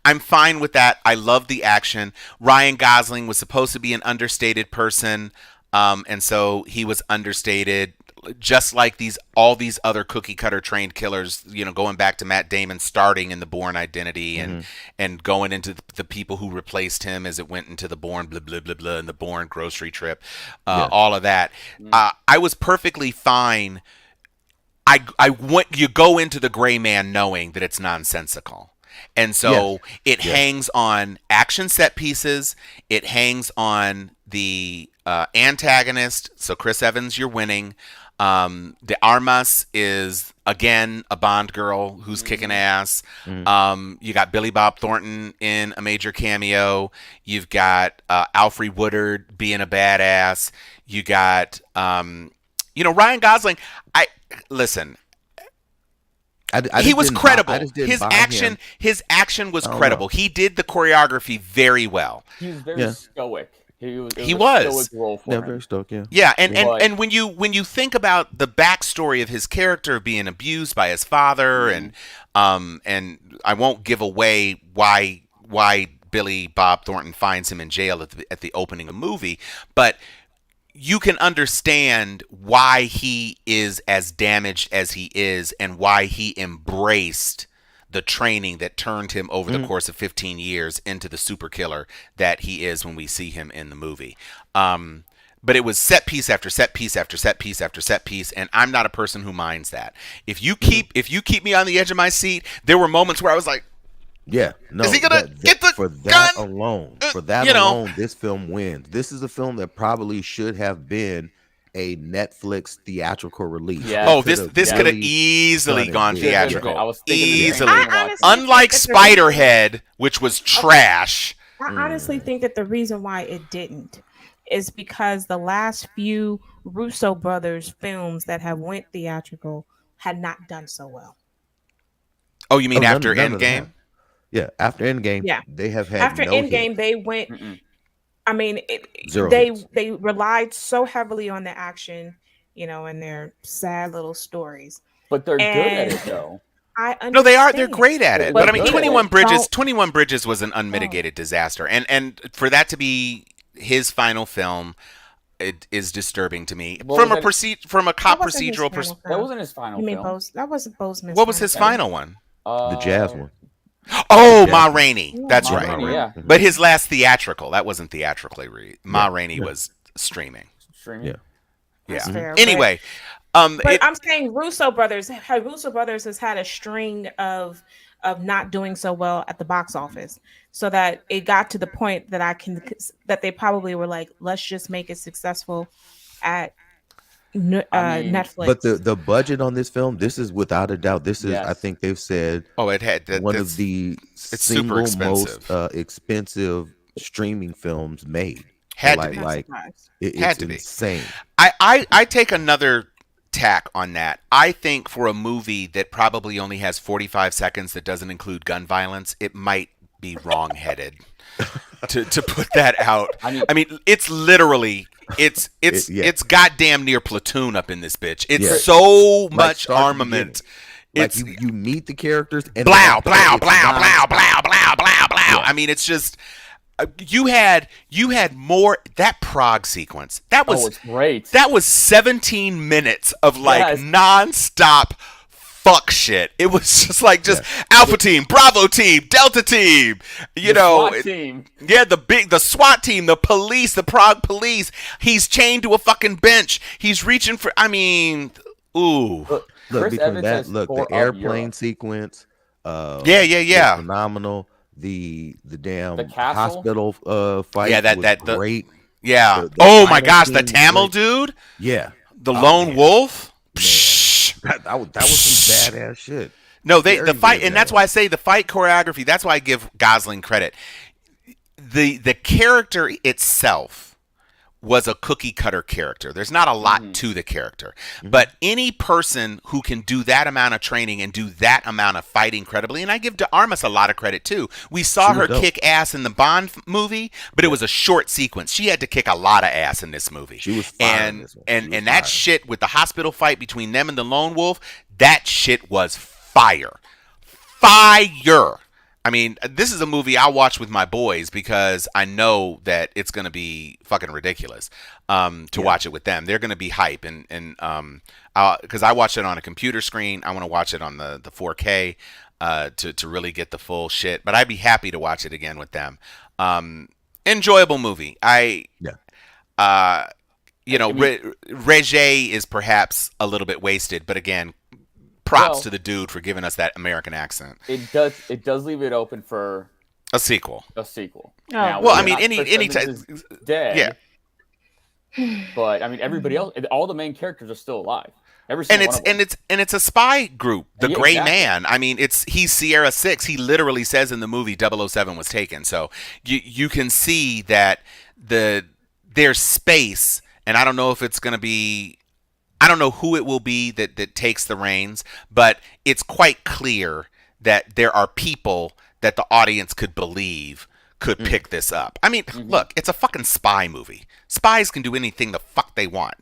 Speaker 4: I'm fine with that. I love the action. Ryan Gosling was supposed to be an understated person, and so he was understated, just like all these other cookie cutter trained killers. Going back to Matt Damon starting in the Bourne Identity and going into the people who replaced him as it went into the Bourne blah blah blah blah and the Bourne grocery trip, all of that. I was perfectly fine. You go into the Gray Man knowing that it's nonsensical. And so it hangs on action set pieces. It hangs on the antagonist. So Chris Evans, you're winning. De Armas is again a Bond girl who's kicking ass. You got Billy Bob Thornton in a major cameo. You've got Alfre Woodard being a badass. You got Ryan Gosling. Listen. He was credible. His action was credible. He did the choreography very well.
Speaker 3: He was very stoic. He was.
Speaker 4: He was.
Speaker 3: A stoic role for him.
Speaker 1: very stoic.
Speaker 4: Yeah, and when you think about the backstory of his character being abused by his father, and I won't give away why Billy Bob Thornton finds him in jail at the opening of the movie, but you can understand why he is as damaged as he is and why he embraced the training that turned him over the course of 15 years into the super killer that he is when we see him in the movie. But it was set piece after set piece after set piece after set piece, and I'm not a person who minds that. If you keep me on the edge of my seat, there were moments where I was like,
Speaker 1: yeah, no.
Speaker 4: Is he gonna get the
Speaker 1: for that
Speaker 4: gun?
Speaker 1: alone? For that alone, this film wins. This is a film that probably should have been a Netflix theatrical release.
Speaker 3: Yeah.
Speaker 4: oh,
Speaker 1: They
Speaker 4: this could have
Speaker 1: really
Speaker 4: easily
Speaker 1: done it
Speaker 4: gone
Speaker 1: good.
Speaker 4: theatrical.
Speaker 3: I was thinking
Speaker 4: Easily.
Speaker 2: I honestly
Speaker 4: Unlike
Speaker 2: think that the reason-
Speaker 4: Spiderhead, which was trash.
Speaker 2: I honestly think that the reason why it didn't is because the last few Russo brothers films that have went theatrical had not done so well.
Speaker 4: Oh, you mean
Speaker 1: Oh,
Speaker 4: after
Speaker 1: none of them
Speaker 4: Endgame?
Speaker 1: have. Yeah, after Endgame,
Speaker 2: Yeah.
Speaker 1: they have had
Speaker 2: After
Speaker 1: no
Speaker 2: Endgame,
Speaker 1: hit.
Speaker 2: they went.
Speaker 3: Mm-mm.
Speaker 2: I mean,
Speaker 1: Zero
Speaker 2: they
Speaker 1: hits.
Speaker 2: they relied so heavily on the action, and their sad little stories.
Speaker 3: But they're good at
Speaker 2: And
Speaker 3: it though.
Speaker 2: I
Speaker 4: No, they are. They're
Speaker 2: understand.
Speaker 4: great at it.
Speaker 3: They're
Speaker 4: But I mean,
Speaker 3: good at it.
Speaker 4: 21 Bridges was an unmitigated disaster, and for that to be his final film, it is disturbing to me.
Speaker 3: Well,
Speaker 4: From a
Speaker 3: that-
Speaker 4: from a
Speaker 2: That
Speaker 4: cop
Speaker 2: wasn't his
Speaker 4: procedural
Speaker 2: final
Speaker 4: perspective.
Speaker 3: That
Speaker 2: film.
Speaker 3: wasn't his final
Speaker 2: You mean
Speaker 3: film.
Speaker 2: Bose? That wasn't Boseman's.
Speaker 4: What was his
Speaker 2: film.
Speaker 4: final one?
Speaker 1: The jazz one.
Speaker 4: Oh,
Speaker 1: Yeah.
Speaker 4: Ma Rainey.
Speaker 2: Yeah,
Speaker 4: That's
Speaker 3: Ma
Speaker 4: right.
Speaker 3: Rainey, yeah.
Speaker 4: But his last theatrical, that wasn't theatrically. Ma
Speaker 1: Yeah.
Speaker 4: Rainey was streaming.
Speaker 3: Streaming.
Speaker 1: Yeah.
Speaker 2: That's
Speaker 4: Yeah.
Speaker 2: fair,
Speaker 4: Anyway,
Speaker 2: but
Speaker 4: it,
Speaker 2: I'm saying Russo brothers has had a string of not doing so well at the box office, so that it got to the point that they probably were like, let's just make it successful at Netflix.
Speaker 1: But the budget on this film, this is without a doubt, this is,
Speaker 3: Yes.
Speaker 1: I think they've said,
Speaker 4: it had that.
Speaker 1: one of the
Speaker 4: super
Speaker 1: single most
Speaker 4: expensive.
Speaker 1: expensive streaming films made.
Speaker 4: Had to
Speaker 1: like,
Speaker 4: be.
Speaker 2: Not
Speaker 1: like
Speaker 2: surprised.
Speaker 4: Had
Speaker 1: it's
Speaker 4: to be.
Speaker 1: insane.
Speaker 4: I take another tack on that. I think for a movie that probably only has 45 seconds that doesn't include gun violence, it might be wrong-headed to put that out.
Speaker 3: I mean,
Speaker 4: It's literally it's
Speaker 1: yeah.
Speaker 4: it's goddamn near platoon up in this bitch. It's
Speaker 1: Yeah.
Speaker 4: so
Speaker 1: Like,
Speaker 4: much
Speaker 1: start to
Speaker 4: armament.
Speaker 1: Like
Speaker 4: It's
Speaker 1: you meet the characters and
Speaker 4: blow,
Speaker 1: then
Speaker 4: blow,
Speaker 1: it's
Speaker 4: blow, blow,
Speaker 1: nonstop.
Speaker 4: blow, blow, blow, blow. I mean, it's just you had more that Prague sequence. That was
Speaker 3: it's great.
Speaker 4: That was 17 minutes of like
Speaker 3: Yes.
Speaker 4: nonstop fuck shit. It was just Alpha team, Bravo team, Delta team. You
Speaker 3: The
Speaker 4: know,
Speaker 3: SWAT team.
Speaker 4: yeah, the SWAT team, the police, the Prague police. He's chained to a fucking bench. He's reaching for. I mean, ooh.
Speaker 3: Look,
Speaker 1: Look,
Speaker 3: Chris
Speaker 1: between
Speaker 3: Evans
Speaker 1: that,
Speaker 3: has
Speaker 1: look,
Speaker 3: tore
Speaker 1: the
Speaker 3: up
Speaker 1: airplane
Speaker 3: Europe.
Speaker 1: sequence.
Speaker 4: Yeah.
Speaker 1: is phenomenal. The damn
Speaker 3: The castle?
Speaker 1: hospital fight.
Speaker 4: Yeah,
Speaker 1: was
Speaker 4: that- the-
Speaker 1: great.
Speaker 4: Yeah.
Speaker 1: The
Speaker 4: Oh my
Speaker 1: final
Speaker 4: gosh, the
Speaker 1: scene was
Speaker 4: Tamil
Speaker 1: great.
Speaker 4: dude,
Speaker 1: Yeah,
Speaker 4: the lone
Speaker 1: man.
Speaker 4: wolf.
Speaker 1: Man.
Speaker 4: Psh.
Speaker 1: that was some badass shit.
Speaker 4: No,
Speaker 1: Very,
Speaker 4: the fight,
Speaker 1: very
Speaker 4: and that's
Speaker 1: badass.
Speaker 4: why I say the fight choreography. That's why I give Gosling credit. The character itself was a cookie cutter character. There's not a lot to the character, but any person who can do that amount of training and do that amount of fighting credibly, and I give De Armas a lot of credit too. We saw
Speaker 1: She
Speaker 4: her
Speaker 1: was dope.
Speaker 4: kick ass in the Bond movie, but it was a short sequence. She had to kick a lot of ass in this movie.
Speaker 1: She was fire in
Speaker 4: and
Speaker 1: this one. She was
Speaker 4: and that
Speaker 1: fire.
Speaker 4: shit with the hospital fight between them and the lone wolf, that shit was fire. Fire. I mean, this is a movie I'll watch with my boys because I know that it's going to be fucking ridiculous to watch it with them. They're going to be hype, and because I watched it on a computer screen, I want to watch it on the 4K to really get the full shit. But I'd be happy to watch it again with them. Enjoyable movie. Regé is perhaps a little bit wasted, but again, props
Speaker 3: Well,
Speaker 4: to the dude for giving us that American accent.
Speaker 3: It does leave it open for
Speaker 4: A sequel.
Speaker 3: a sequel.
Speaker 2: Oh,
Speaker 3: Now,
Speaker 4: Well, I
Speaker 3: whether
Speaker 4: mean,
Speaker 3: or not
Speaker 4: any
Speaker 3: Chris Evans
Speaker 4: time.
Speaker 3: is dead.
Speaker 4: Yeah.
Speaker 3: But I mean, everybody else, all the main characters are still alive. Every
Speaker 4: And
Speaker 3: single
Speaker 4: it's
Speaker 3: one of them.
Speaker 4: and it's a spy group, the
Speaker 3: Yeah,
Speaker 4: Gray
Speaker 3: exactly.
Speaker 4: Man. I mean, he's Sierra 6. He literally says in the movie 007 was taken. So you can see that there's space, and I don't know if it's going to be. I don't know who it will be that takes the reins, but it's quite clear that there are people that the audience could believe could pick this up. I mean, look, it's a fucking spy movie. Spies can do anything the fuck they want.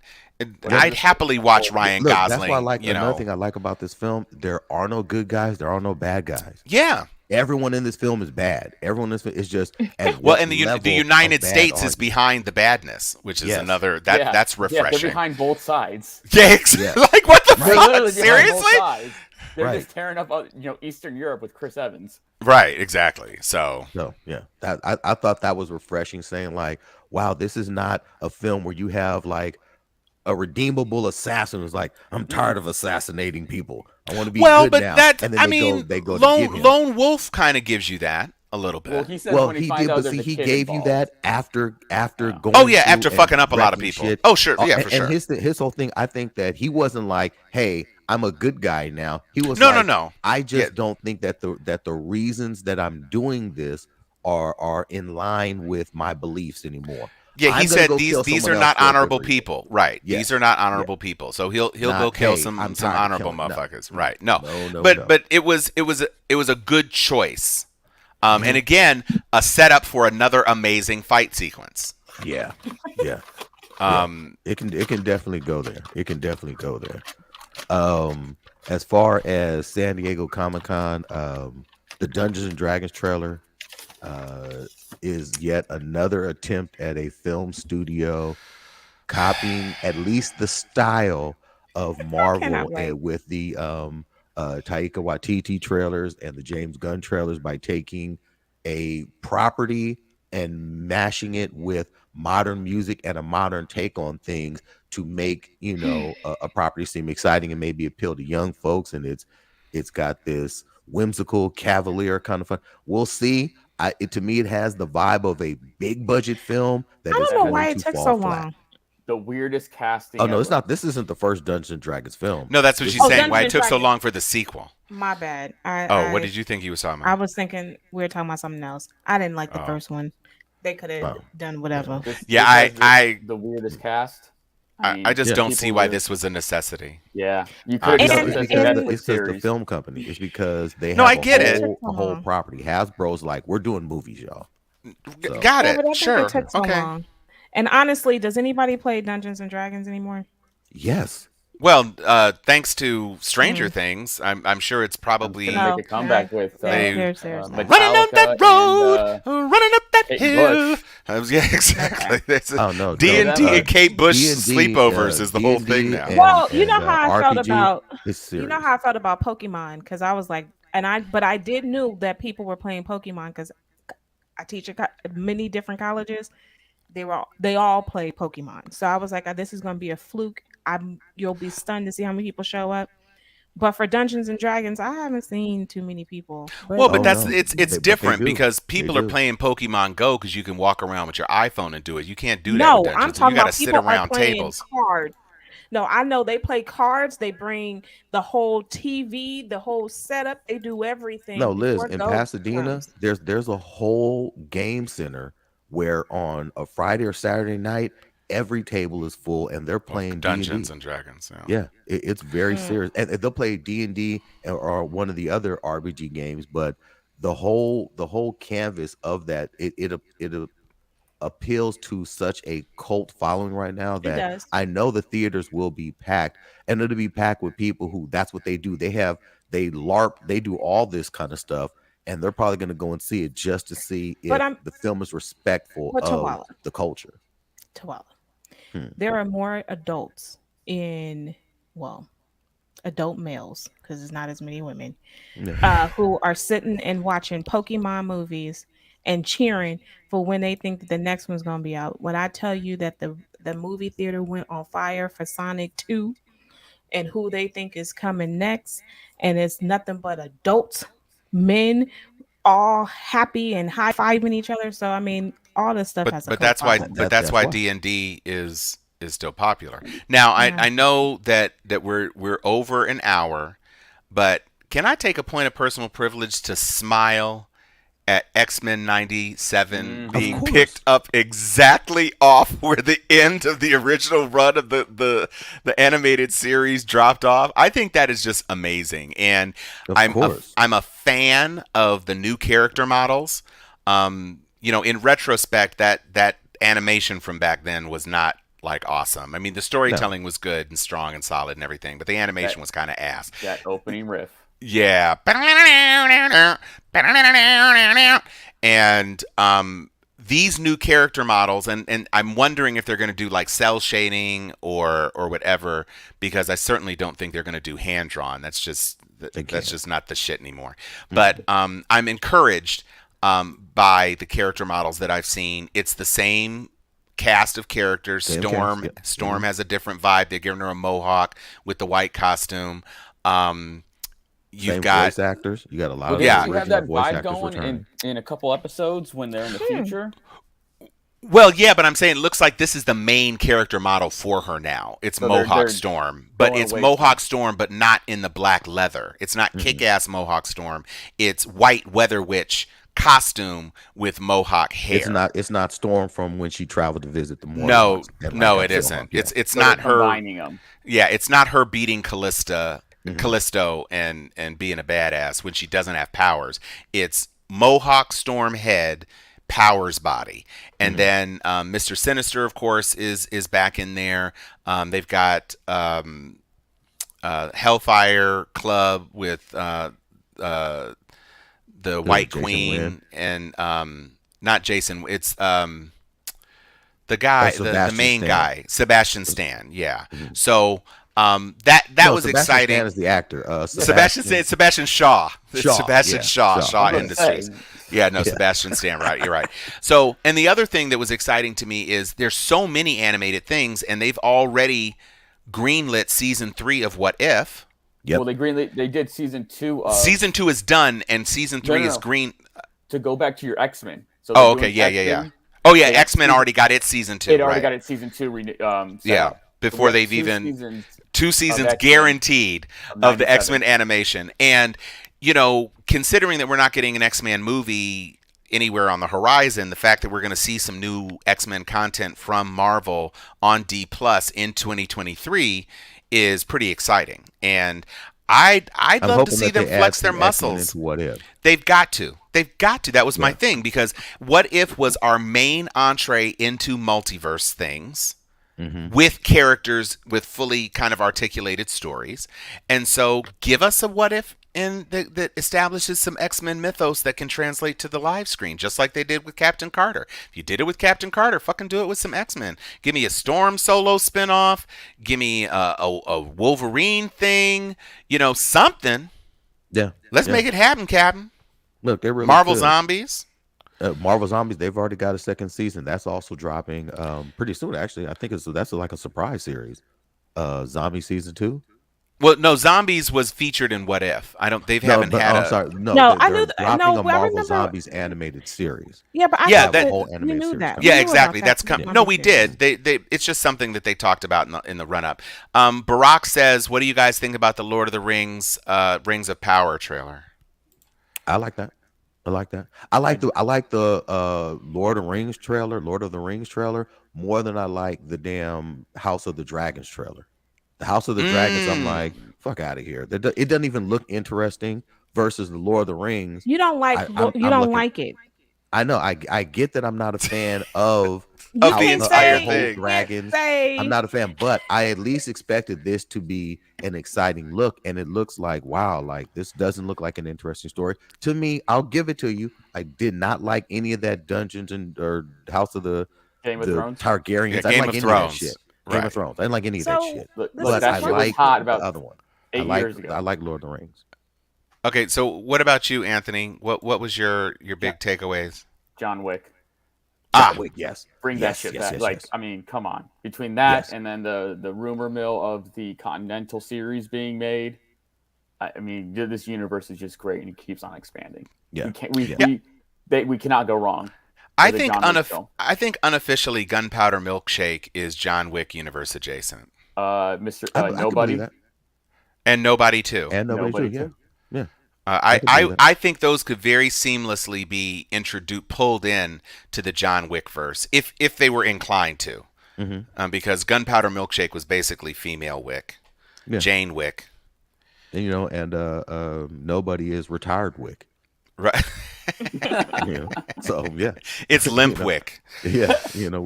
Speaker 4: I'd happily watch Ryan
Speaker 1: Look,
Speaker 4: Gosling.
Speaker 1: that's why I like
Speaker 4: you
Speaker 1: another
Speaker 4: know,
Speaker 1: thing I like about this film. There are no good guys. There are no bad guys.
Speaker 4: yeah.
Speaker 1: Everyone in this film is bad. Everyone in this film is just at
Speaker 4: Well,
Speaker 1: what
Speaker 4: and the
Speaker 1: level
Speaker 4: United
Speaker 1: of bad
Speaker 4: States
Speaker 1: are
Speaker 4: is
Speaker 1: you?
Speaker 4: behind the badness, which is
Speaker 1: Yes.
Speaker 4: another
Speaker 3: Yeah.
Speaker 4: that's
Speaker 3: Yeah,
Speaker 4: refreshing.
Speaker 3: they're behind both sides.
Speaker 4: Yeah, like what the
Speaker 3: They're
Speaker 4: fuck?
Speaker 3: literally behind both
Speaker 4: Seriously?
Speaker 3: sides. They're
Speaker 1: Right.
Speaker 3: just tearing up, Eastern Europe with Chris Evans.
Speaker 4: Right, exactly. So
Speaker 1: So yeah, I thought that was refreshing. Saying like, wow, this is not a film where you have like a redeemable assassin who's like, I'm tired of assassinating people. I want to be
Speaker 4: well,
Speaker 1: good
Speaker 4: but
Speaker 1: now.
Speaker 4: that
Speaker 1: And then
Speaker 4: I
Speaker 1: they
Speaker 4: mean,
Speaker 1: go to give him.
Speaker 4: Lone Wolf kind of gives you that a little bit.
Speaker 3: Well, he says
Speaker 1: Well,
Speaker 3: when he,
Speaker 1: he
Speaker 3: finds
Speaker 1: did,
Speaker 3: out
Speaker 1: but
Speaker 3: there's
Speaker 1: see,
Speaker 3: a
Speaker 1: he
Speaker 3: kid
Speaker 1: gave you
Speaker 3: involved.
Speaker 1: that after going.
Speaker 4: Oh, yeah,
Speaker 1: through
Speaker 4: after
Speaker 1: and
Speaker 4: fucking up a lot of
Speaker 1: wrecking
Speaker 4: people.
Speaker 1: shit.
Speaker 4: Oh, sure, yeah, for
Speaker 1: and
Speaker 4: sure.
Speaker 1: his whole thing, I think that he wasn't like, hey, I'm a good guy now. He was
Speaker 4: No,
Speaker 1: like,
Speaker 4: no.
Speaker 1: I just
Speaker 4: Yeah.
Speaker 1: don't think that the reasons that I'm doing this are in line with my beliefs anymore.
Speaker 4: Yeah,
Speaker 1: I'm
Speaker 4: he
Speaker 1: gonna
Speaker 4: said
Speaker 1: go
Speaker 4: these
Speaker 1: kill
Speaker 4: are
Speaker 1: someone
Speaker 4: not
Speaker 1: else for a good
Speaker 4: honorable
Speaker 1: reason.
Speaker 4: people. Right.
Speaker 1: Yeah.
Speaker 4: These are not honorable people. So he'll
Speaker 1: Not,
Speaker 4: go kill
Speaker 1: hey,
Speaker 4: some
Speaker 1: I'm tired of
Speaker 4: honorable
Speaker 1: killing. No.
Speaker 4: motherfuckers. Right. No.
Speaker 1: No,
Speaker 4: but
Speaker 1: no.
Speaker 4: but it was a good choice And again, a setup for another amazing fight sequence.
Speaker 1: Yeah. It can definitely go there. It can definitely go there. As far as San Diego Comic-Con, the Dungeons and Dragons trailer is yet another attempt at a film studio copying at least the style of Marvel with the Taika Waititi trailers and the James Gunn trailers by taking a property and mashing it with modern music and a modern take on things to make a property seem exciting and maybe appeal to young folks. And it's got this whimsical cavalier kind of fun. We'll see. To me, it has the vibe of a big budget film that
Speaker 2: I
Speaker 1: is
Speaker 2: don't know why
Speaker 1: going
Speaker 2: it
Speaker 1: to
Speaker 2: took
Speaker 1: fall
Speaker 2: so
Speaker 1: flat.
Speaker 2: long.
Speaker 3: The weirdest casting.
Speaker 1: Oh no,
Speaker 3: ever.
Speaker 1: it's not. This isn't the first Dungeons and Dragons film.
Speaker 4: No, that's what she's saying. Why it
Speaker 2: Dungeons
Speaker 4: took
Speaker 2: and
Speaker 4: so
Speaker 2: Dragons.
Speaker 4: long for the sequel.
Speaker 2: My bad.
Speaker 4: What did you think he was talking
Speaker 2: I
Speaker 4: about?
Speaker 2: was thinking we were talking about something else. I didn't like the first one. They could have done whatever.
Speaker 3: This
Speaker 4: Yeah,
Speaker 3: has the weirdest cast.
Speaker 4: I just don't see
Speaker 3: people
Speaker 4: why
Speaker 3: just-
Speaker 4: this was a necessity.
Speaker 3: Yeah, you could have
Speaker 2: And-
Speaker 3: just
Speaker 1: It's
Speaker 3: said
Speaker 2: and-
Speaker 3: Netflix
Speaker 1: because the
Speaker 3: series.
Speaker 1: film company. It's because they have
Speaker 4: No, I get it.
Speaker 1: a whole property. Hasbro's like, we're doing movies, y'all. So-
Speaker 4: Got
Speaker 2: Yeah,
Speaker 4: it.
Speaker 2: but I think
Speaker 4: Sure.
Speaker 2: it took so
Speaker 4: Okay.
Speaker 2: long. And honestly, does anybody play Dungeons and Dragons anymore?
Speaker 1: Yes.
Speaker 4: Well, thanks to Stranger Things, I'm sure it's probably
Speaker 3: Gonna make a comeback with
Speaker 2: there's
Speaker 4: running up that
Speaker 3: Metallica
Speaker 4: road,
Speaker 3: and,
Speaker 4: running up that
Speaker 3: Kate
Speaker 4: hill.
Speaker 3: Bush.
Speaker 4: Yeah, exactly.
Speaker 1: Oh no,
Speaker 4: D&D and Kate Bush
Speaker 1: D&D,
Speaker 4: sleepovers is the whole
Speaker 1: D&D
Speaker 4: thing now.
Speaker 1: and-
Speaker 2: Well, you know how I felt
Speaker 1: RPG
Speaker 2: about
Speaker 1: is serious.
Speaker 2: you know how I felt about Pokemon because I was like, but I did knew that people were playing Pokemon because I teach at many different colleges. They all play Pokemon, so I was like, this is gonna be a fluke. You'll be stunned to see how many people show up. But for Dungeons and Dragons, I haven't seen too many people.
Speaker 4: Well, but
Speaker 1: Oh,
Speaker 4: that's
Speaker 1: no.
Speaker 4: it's
Speaker 1: But they
Speaker 4: different
Speaker 1: do.
Speaker 4: because
Speaker 1: They
Speaker 4: people are
Speaker 1: do.
Speaker 4: playing Pokemon Go because you can walk around with your iPhone and do it. You can't do that
Speaker 2: No,
Speaker 4: with
Speaker 2: I'm
Speaker 4: Dungeons.
Speaker 2: talking
Speaker 4: You got
Speaker 2: about
Speaker 4: to sit
Speaker 2: people are
Speaker 4: around
Speaker 2: playing
Speaker 4: tables.
Speaker 2: cards. No, I know they play cards. They bring the whole TV, the whole setup. They do everything.
Speaker 1: No, Liz,
Speaker 2: before
Speaker 1: in
Speaker 2: Go
Speaker 1: Pasadena,
Speaker 2: comes.
Speaker 1: there's a whole game center where on a Friday or Saturday night, every table is full and they're playing
Speaker 4: Dungeons
Speaker 1: D&D.
Speaker 4: and Dragons.
Speaker 1: Yeah, it's very
Speaker 2: Mm.
Speaker 1: serious, and they'll play D&D or one of the other RPG games. But the whole canvas of that it appeals to such a cult following right now
Speaker 2: It
Speaker 1: that
Speaker 2: does.
Speaker 1: I know the theaters will be packed, and it'll be packed with people who that's what they do. They LARP, they do all this kind of stuff, and they're probably going to go and see it just to see if
Speaker 2: But
Speaker 1: the film is respectful
Speaker 2: But
Speaker 1: of
Speaker 2: Tawala.
Speaker 1: the culture.
Speaker 2: Tawala.
Speaker 1: Hmm.
Speaker 2: There are more adults adult males, because it's not as many women, who are sitting and watching Pokemon movies and cheering for when they think that the next one's going to be out. When I tell you that the movie theater went on fire for Sonic 2 and who they think is coming next, and it's nothing but adults, men, all happy and high-fiving each other. So, I mean, all this stuff has a
Speaker 4: But
Speaker 2: cult
Speaker 4: that's why
Speaker 2: following.
Speaker 1: That's why.
Speaker 4: D&D is still popular. Now,
Speaker 2: Yeah.
Speaker 4: I know that we're over an hour, but can I take a point of personal privilege to smile at X-Men 97 being
Speaker 1: Of course.
Speaker 4: picked up exactly off where the end of the original run of the animated series dropped off? I think that is just amazing, and
Speaker 1: Of
Speaker 4: I'm
Speaker 1: course.
Speaker 4: a fan of the new character models. In retrospect, that animation from back then was not like awesome. I mean, the storytelling was good and strong and solid and everything, but the animation was kind of ass.
Speaker 3: That opening riff.
Speaker 4: Yeah. And these new character models, and I'm wondering if they're going to do like cell shading or whatever, because I certainly don't think they're going to do hand drawn. That's just not the shit anymore. But I'm encouraged by the character models that I've seen. It's the same cast of characters.
Speaker 1: Same
Speaker 4: Storm
Speaker 1: cast, yeah.
Speaker 4: Storm has a different vibe. They're giving her a mohawk with the white costume. You've
Speaker 1: Same
Speaker 4: got
Speaker 1: voice actors. You got a lot
Speaker 3: Well,
Speaker 1: of
Speaker 3: didn't
Speaker 4: Yeah.
Speaker 3: you
Speaker 1: original
Speaker 3: have that
Speaker 1: voice
Speaker 3: vibe
Speaker 1: actors
Speaker 3: going
Speaker 1: returning.
Speaker 3: in a couple episodes when they're in the future?
Speaker 4: Well, yeah, but I'm saying it looks like this is the main character model for her now. It's
Speaker 3: So
Speaker 4: Mohawk
Speaker 3: they're
Speaker 4: Storm, but
Speaker 3: going
Speaker 4: it's
Speaker 3: away
Speaker 4: Mohawk Storm, but not in the black leather. It's not kick-ass Mohawk Storm. It's white Weather Witch costume with Mohawk hair.
Speaker 1: It's not Storm from when she traveled to visit the Morlocks.
Speaker 4: No,
Speaker 1: and
Speaker 4: no,
Speaker 1: like
Speaker 4: it
Speaker 1: that
Speaker 4: isn't.
Speaker 1: song. Yeah.
Speaker 4: It's
Speaker 3: So
Speaker 4: not
Speaker 3: they're
Speaker 4: her.
Speaker 3: combining them.
Speaker 4: Yeah, it's not her beating Callisto and being a badass when she doesn't have powers. It's Mohawk Storm head, Powers body, and then Mr. Sinister, of course, is back in there. They've got Hellfire Club with the White
Speaker 1: Jason
Speaker 4: Queen
Speaker 1: Wynn.
Speaker 4: and not Jason. It's the guy, the
Speaker 1: Sebastian
Speaker 4: main
Speaker 1: Stan.
Speaker 4: guy, Sebastian Stan. Yeah. So that
Speaker 1: No,
Speaker 4: was
Speaker 1: Sebastian
Speaker 4: exciting.
Speaker 1: Stan is the actor.
Speaker 4: Sebastian Shaw.
Speaker 1: Shaw,
Speaker 4: Sebastian
Speaker 1: yeah,
Speaker 4: Shaw.
Speaker 1: Shaw.
Speaker 4: Shaw
Speaker 3: I was gonna
Speaker 4: Industries.
Speaker 3: say,
Speaker 4: Yeah, no, Sebastian Stan, right? You're right. So, and the other thing that was exciting to me is there's so many animated things, and they've already greenlit season 3 of What If.
Speaker 1: Yep.
Speaker 3: Well, they did season 2 of
Speaker 4: Season 2 is done, and season 3 is
Speaker 3: no.
Speaker 4: green.
Speaker 3: to go back to your X-Men. So
Speaker 4: Oh,
Speaker 3: they're
Speaker 4: okay,
Speaker 3: doing
Speaker 4: yeah.
Speaker 3: X-Men.
Speaker 4: Oh, yeah,
Speaker 3: They got
Speaker 4: X-Men
Speaker 3: season-
Speaker 4: already got its season 2,
Speaker 3: It already
Speaker 4: right?
Speaker 3: got its season 2 set
Speaker 4: Yeah,
Speaker 3: up.
Speaker 4: before
Speaker 3: So we
Speaker 4: they've
Speaker 3: got
Speaker 4: even...
Speaker 3: seasons
Speaker 4: 2 seasons
Speaker 3: X-Men
Speaker 4: guaranteed
Speaker 3: of
Speaker 4: of the
Speaker 3: 97.
Speaker 4: X-Men animation. And, you know, considering that we're not getting an X-Men movie anywhere on the horizon, the fact that we're going to see some new X-Men content from Marvel on D Plus in 2023 is pretty exciting. And I'd
Speaker 1: I'm
Speaker 4: love to
Speaker 1: hoping
Speaker 4: see
Speaker 1: that
Speaker 4: them
Speaker 1: they add
Speaker 4: flex their
Speaker 1: some X-Men
Speaker 4: muscles.
Speaker 1: into What If.
Speaker 4: They've got to. They've got to. That was my
Speaker 1: Yeah.
Speaker 4: thing, because What If was our main entree into multiverse things with characters with fully kind of articulated stories. And so give us a What If that establishes some X-Men mythos that can translate to the live screen, just like they did with Captain Carter. If you did it with Captain Carter, fucking do it with some X-Men. Give me a Storm solo spinoff. Give me a Wolverine thing. You know, something.
Speaker 1: Yeah.
Speaker 4: Let's make it happen, Captain.
Speaker 1: Look, they really
Speaker 4: Marvel
Speaker 1: could.
Speaker 4: Zombies.
Speaker 1: Marvel Zombies, they've already got a second season. That's also dropping pretty soon, actually. I think that's like a surprise series. Zombie season 2.
Speaker 4: Well, no, Zombies was featured in What If. They haven't had
Speaker 1: I'm
Speaker 4: a...
Speaker 1: sorry. No,
Speaker 2: No, I
Speaker 1: they're
Speaker 2: knew
Speaker 1: dropping
Speaker 2: no,
Speaker 1: a
Speaker 2: I
Speaker 1: Marvel
Speaker 2: remember-
Speaker 1: Zombies animated series.
Speaker 2: Yeah, but I
Speaker 4: Yeah,
Speaker 2: thought
Speaker 4: that-
Speaker 2: that
Speaker 1: whole
Speaker 2: we
Speaker 1: animated
Speaker 2: knew
Speaker 1: series
Speaker 2: that.
Speaker 1: coming.
Speaker 2: We
Speaker 4: Yeah,
Speaker 2: knew
Speaker 4: exactly.
Speaker 2: about
Speaker 4: That's
Speaker 2: that.
Speaker 4: no, we did. It's just something that they talked about in the run up. Barack says, "What do you guys think about the Lord of the Rings, Rings of Power trailer?"
Speaker 1: I like that. I like the Lord of the Rings trailer more than I like the damn House of the Dragons trailer. The House of the Dragons, I'm like, fuck out of here. It doesn't even look interesting versus the Lord of the Rings.
Speaker 2: You don't like
Speaker 1: I'm
Speaker 2: you don't
Speaker 1: looking-
Speaker 2: like it.
Speaker 1: I know. I get that I'm not a fan of
Speaker 2: You
Speaker 4: Of the
Speaker 2: can
Speaker 4: entire
Speaker 2: say,
Speaker 4: thing.
Speaker 2: you can't
Speaker 1: Dragons.
Speaker 2: say-
Speaker 1: I'm not a fan, but I at least expected this to be an exciting look, and it looks like, wow, like this doesn't look like an interesting story to me. I'll give it to you. I did not like any of that Dungeons or House of the
Speaker 3: Game of
Speaker 1: the
Speaker 3: Thrones.
Speaker 1: Targaryens.
Speaker 4: Yeah,
Speaker 1: I didn't
Speaker 4: Game
Speaker 1: like
Speaker 4: of
Speaker 1: any
Speaker 4: Thrones.
Speaker 1: of that shit. Game
Speaker 4: Right.
Speaker 1: of Thrones. I didn't like any of that
Speaker 2: So,
Speaker 1: shit.
Speaker 3: Look,
Speaker 2: Listen,
Speaker 1: But
Speaker 3: that
Speaker 1: I
Speaker 3: shit was
Speaker 1: like
Speaker 3: hot
Speaker 1: the
Speaker 3: about
Speaker 1: other one.
Speaker 3: 8 years ago.
Speaker 1: I like Lord of the Rings.
Speaker 4: Okay, so what about you, Anthony? What was your big takeaways?
Speaker 3: John Wick.
Speaker 1: Wait, yes.
Speaker 3: Bring
Speaker 1: Yes,
Speaker 3: that shit
Speaker 1: yes,
Speaker 3: back.
Speaker 1: yes,
Speaker 3: Like,
Speaker 1: yes.
Speaker 3: I mean, come on. Between that
Speaker 1: Yes.
Speaker 3: and then the rumor mill of the Continental series being made, I mean, this universe is just great and it keeps on expanding.
Speaker 1: Yeah.
Speaker 3: We cannot go wrong.
Speaker 4: I
Speaker 3: with a
Speaker 4: think
Speaker 3: John Wick film.
Speaker 4: unofficially Gunpowder Milkshake is John Wick universe adjacent,
Speaker 3: Mr.
Speaker 1: I can
Speaker 3: Nobody.
Speaker 1: believe that.
Speaker 4: and Nobody too.
Speaker 1: And nobody,
Speaker 3: Nobody
Speaker 1: too.
Speaker 3: too.
Speaker 1: Yeah.
Speaker 4: I,
Speaker 1: can believe that.
Speaker 4: I think those could very seamlessly be pulled in to the John Wick verse if they were inclined to, because Gunpowder Milkshake was basically female Wick,
Speaker 1: Yeah.
Speaker 4: Jane Wick,
Speaker 1: and nobody is retired Wick.
Speaker 4: right?
Speaker 1: So yeah,
Speaker 4: It's Limp
Speaker 1: You know.
Speaker 4: Wick.
Speaker 1: yeah,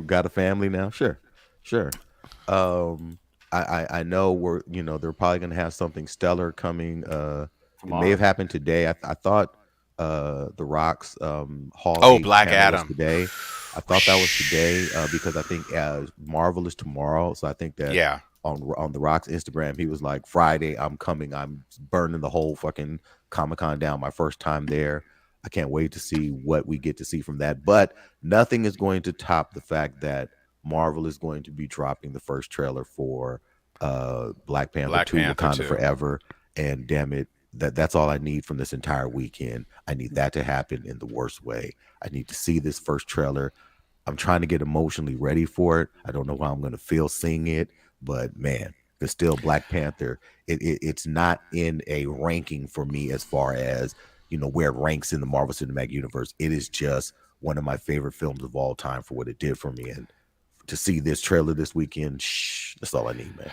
Speaker 1: got a family now. Sure. I know they're probably gonna have something stellar coming. It may have happened today. I thought the Rock's Hall.
Speaker 4: Oh,
Speaker 1: 8
Speaker 4: Black
Speaker 1: panel was
Speaker 4: Adam.
Speaker 1: today. I thought that was today because I think Marvel is tomorrow. So I think that
Speaker 4: Yeah.
Speaker 1: on the Rock's Instagram, he was like, Friday, I'm coming. I'm burning the whole fucking Comic-Con down. My first time there. I can't wait to see what we get to see from that. But nothing is going to top the fact that Marvel is going to be dropping the first trailer for Black Panther
Speaker 4: Black
Speaker 1: 2
Speaker 4: Panther
Speaker 1: Wakanda
Speaker 4: 2.
Speaker 1: Forever. And damn it, that's all I need from this entire weekend. I need that to happen in the worst way. I need to see this first trailer. I'm trying to get emotionally ready for it. I don't know how I'm going to feel seeing it, but man, it's still Black Panther. It's not in a ranking for me as far as where it ranks in the Marvel Cinematic Universe. It is just one of my favorite films of all time for what it did for me. And to see this trailer this weekend, that's all I need, man.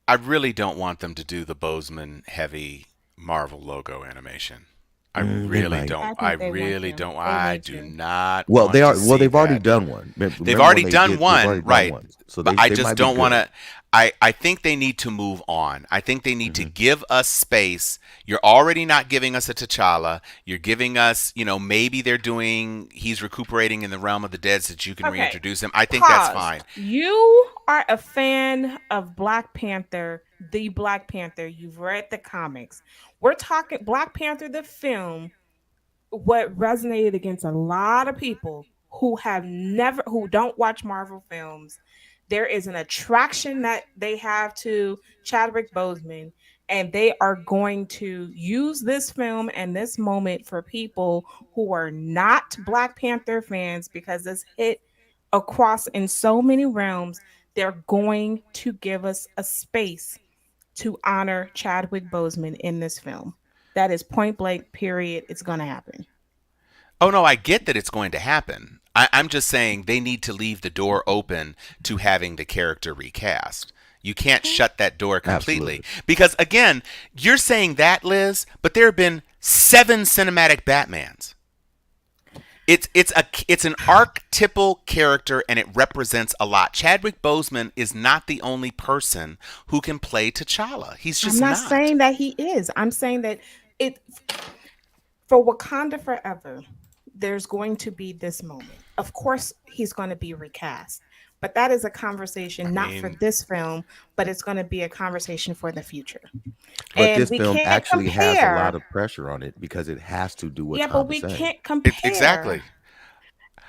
Speaker 4: I really don't want them to do the Bozeman heavy Marvel logo animation.
Speaker 1: They might.
Speaker 2: I
Speaker 4: I
Speaker 2: think they want
Speaker 4: really
Speaker 2: to.
Speaker 4: don't.
Speaker 2: They
Speaker 4: I
Speaker 2: need
Speaker 4: do
Speaker 2: to.
Speaker 4: not
Speaker 1: Well,
Speaker 4: want
Speaker 1: they
Speaker 4: to
Speaker 1: are. Well,
Speaker 4: see
Speaker 1: they've already
Speaker 4: that.
Speaker 1: done one.
Speaker 4: They've
Speaker 1: Remember
Speaker 4: already
Speaker 1: when they
Speaker 4: done
Speaker 1: did? They've
Speaker 4: one,
Speaker 1: already done
Speaker 4: right?
Speaker 1: one. So
Speaker 4: But I
Speaker 1: they
Speaker 4: just
Speaker 1: might be
Speaker 4: don't want
Speaker 1: good.
Speaker 4: to. I think they need to move on. I think they need to
Speaker 1: Hmm.
Speaker 4: give us space. You're already not giving us a T'Challa. You're giving us, maybe they're doing. He's recuperating in the realm of the dead so that you can
Speaker 2: Okay,
Speaker 4: reintroduce him. I think that's
Speaker 2: pause.
Speaker 4: fine.
Speaker 2: You are a fan of Black Panther, the Black Panther. You've read the comics. We're talking Black Panther, the film. What resonated against a lot of people who don't watch Marvel films. There is an attraction that they have to Chadwick Boseman, and they are going to use this film and this moment for people who are not Black Panther fans because this hit across in so many realms. They're going to give us a space to honor Chadwick Boseman in this film. That is point blank, period. It's going to happen.
Speaker 4: Oh no, I get that it's going to happen. I'm just saying they need to leave the door open to having the character recast. You can't shut that door completely
Speaker 1: Absolutely.
Speaker 4: because again, you're saying that, Liz, but there have been 7 cinematic Batmans. It's an archetypal character and it represents a lot. Chadwick Boseman is not the only person who can play T'Challa. He's
Speaker 2: I'm
Speaker 4: just
Speaker 2: not
Speaker 4: not.
Speaker 2: saying that he is. I'm saying that it for Wakanda Forever, there's going to be this moment. Of course, he's going to be recast, but that is a
Speaker 4: I
Speaker 2: conversation not for
Speaker 4: mean,
Speaker 2: this film, but it's going to be a conversation for the future.
Speaker 1: But
Speaker 2: And
Speaker 1: this
Speaker 2: we
Speaker 1: film
Speaker 2: can't
Speaker 1: actually has a lot
Speaker 2: compare.
Speaker 1: of pressure on it because it has to do what
Speaker 2: Yeah, but
Speaker 1: Tom is
Speaker 2: we
Speaker 1: saying.
Speaker 2: can't compare.
Speaker 4: exactly.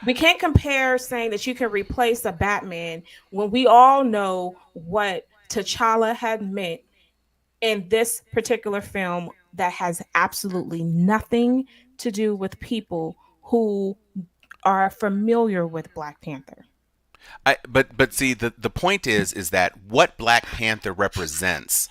Speaker 2: We can't compare saying that you can replace a Batman when we all know what T'Challa had meant in this particular film that has absolutely nothing to do with people who are familiar with Black Panther.
Speaker 4: But see the point is that what Black Panther represents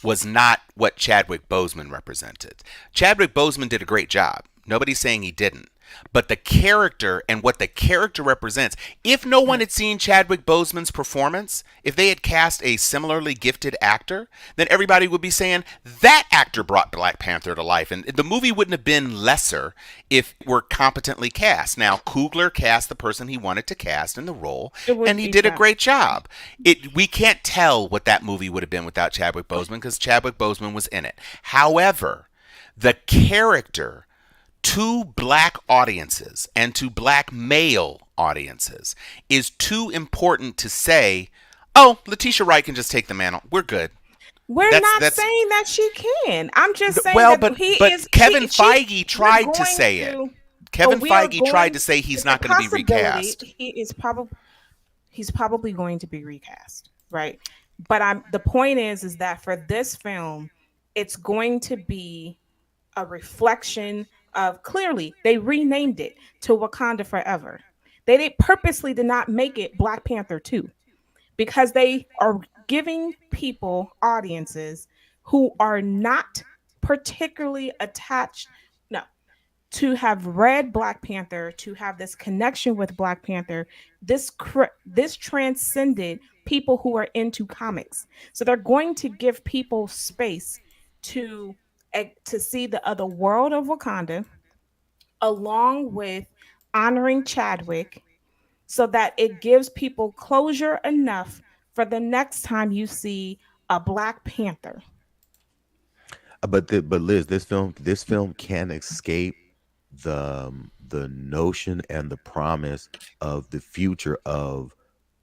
Speaker 4: was not what Chadwick Boseman represented. Chadwick Boseman did a great job. Nobody's saying he didn't. But the character and what the character represents, if no one
Speaker 2: Right.
Speaker 4: had seen Chadwick Boseman's performance, if they had cast a similarly gifted actor, then everybody would be saying that actor brought Black Panther to life. And the movie wouldn't have been lesser if it were competently cast. Now, Coogler cast the person he wanted to cast in the role,
Speaker 2: It would
Speaker 4: and he
Speaker 2: be
Speaker 4: did a
Speaker 2: that.
Speaker 4: great job. We can't tell what that movie would have been without Chadwick Boseman because Chadwick Boseman was in it. However, the character to black audiences and to black male audiences is too important to say, "Oh, Letitia Wright can just take the mantle. We're good."
Speaker 2: We're
Speaker 4: That's
Speaker 2: not
Speaker 4: that's
Speaker 2: saying that she can. I'm just saying
Speaker 4: well,
Speaker 2: that
Speaker 4: but
Speaker 2: he
Speaker 4: but
Speaker 2: is
Speaker 4: Kevin
Speaker 2: she
Speaker 4: Feige
Speaker 2: we're
Speaker 4: tried to
Speaker 2: going
Speaker 4: say it.
Speaker 2: to
Speaker 4: Kevin
Speaker 2: we are
Speaker 4: Feige tried
Speaker 2: going
Speaker 4: to say he's
Speaker 2: it's a
Speaker 4: not going to be
Speaker 2: possibility
Speaker 4: recast.
Speaker 2: he's probably going to be recast, right? But I'm the point is that for this film, it's going to be a reflection of clearly they renamed it to Wakanda Forever. Purposely did not make it Black Panther 2 because they are giving people audiences who are not particularly attached no to have read Black Panther, to have this connection with Black Panther. This transcended people who are into comics, so they're going to give people space to to see the other world of Wakanda, along with honoring Chadwick, so that it gives people closure enough for the next time you see a Black Panther.
Speaker 1: But Liz, this film can escape the notion and the promise of the future of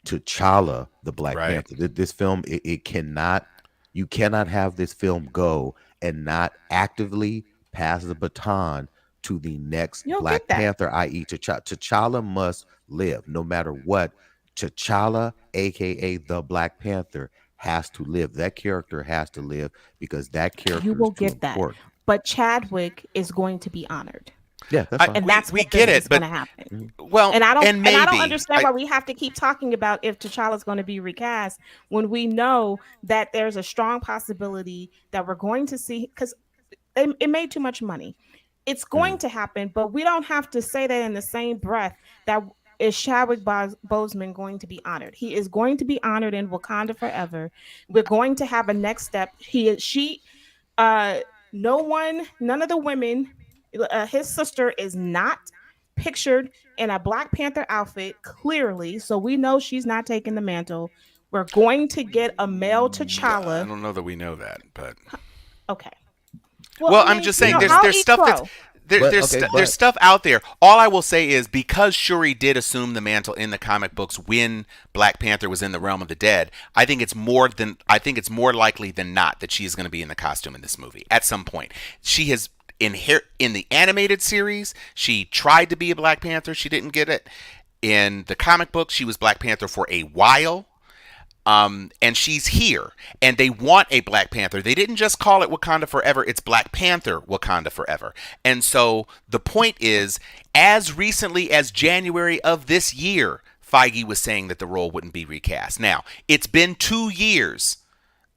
Speaker 1: T'Challa, the Black
Speaker 4: Right.
Speaker 1: Panther. This film, it cannot, you cannot have this film go and not actively pass the baton to the next
Speaker 2: You'll
Speaker 1: Black
Speaker 2: get that.
Speaker 1: Panther, i.e., T'Challa. T'Challa must live no matter what. T'Challa, aka the Black Panther, has to live. That character has to live because that
Speaker 2: You
Speaker 1: character is
Speaker 2: will
Speaker 1: too
Speaker 2: get that.
Speaker 1: important.
Speaker 2: But Chadwick is going to be honored.
Speaker 1: Yeah, that's fine.
Speaker 2: And that's
Speaker 4: We
Speaker 2: what
Speaker 4: get
Speaker 2: is
Speaker 4: it,
Speaker 2: going
Speaker 4: but
Speaker 2: to happen.
Speaker 1: Mhm.
Speaker 4: well,
Speaker 2: And I don't
Speaker 4: maybe
Speaker 2: understand why we have to keep talking about if T'Challa's going to be recast when we know that there's a strong possibility that we're going to see because it made too much money. It's going
Speaker 1: Mhm.
Speaker 2: to happen, but we don't have to say that in the same breath that is Chadwick Boseman going to be honored. He is going to be honored in Wakanda Forever. We're going to have a next step. He is she uh no one, none of the women His sister is not pictured in a Black Panther outfit, clearly, so we know she's not taking the mantle. We're going to get a male
Speaker 4: I
Speaker 2: T'Challa.
Speaker 4: don't know that we know that, but
Speaker 2: Okay. Well,
Speaker 4: well,
Speaker 2: I
Speaker 4: I'm
Speaker 2: mean,
Speaker 4: just saying
Speaker 2: I'll
Speaker 4: there's
Speaker 2: eat
Speaker 4: stuff that's
Speaker 2: crow.
Speaker 1: But
Speaker 4: there's
Speaker 1: okay,
Speaker 4: there's
Speaker 1: but
Speaker 4: stuff out there. All I will say is because Shuri did assume the mantle in the comic books when Black Panther was in the realm of the dead, I think it's more likely than not that she's going to be in the costume in this movie at some point. She has in the animated series, she tried to be a Black Panther, she didn't get it. In the comic books, she was Black Panther for a while. And she's here, and they want a Black Panther. They didn't just call it Wakanda Forever, it's Black Panther Wakanda Forever. And so the point is, as recently as January of this year, Feige was saying that the role wouldn't be recast. Now, it's been 2 years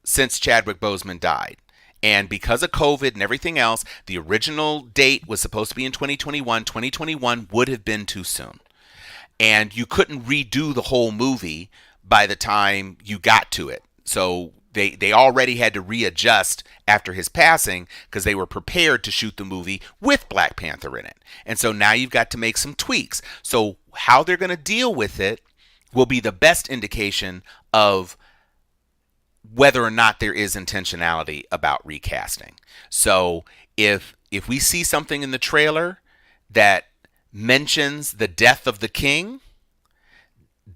Speaker 4: since Chadwick Boseman died. And because of COVID and everything else, the original date was supposed to be in 2021. 2021 would have been too soon. And you couldn't redo the whole movie by the time you got to it. So they already had to readjust after his passing because they were prepared to shoot the movie with Black Panther in it. And so now you've got to make some tweaks. So how they're going to deal with it will be the best indication of whether or not there is intentionality about recasting. So if we see something in the trailer that mentions the death of the king,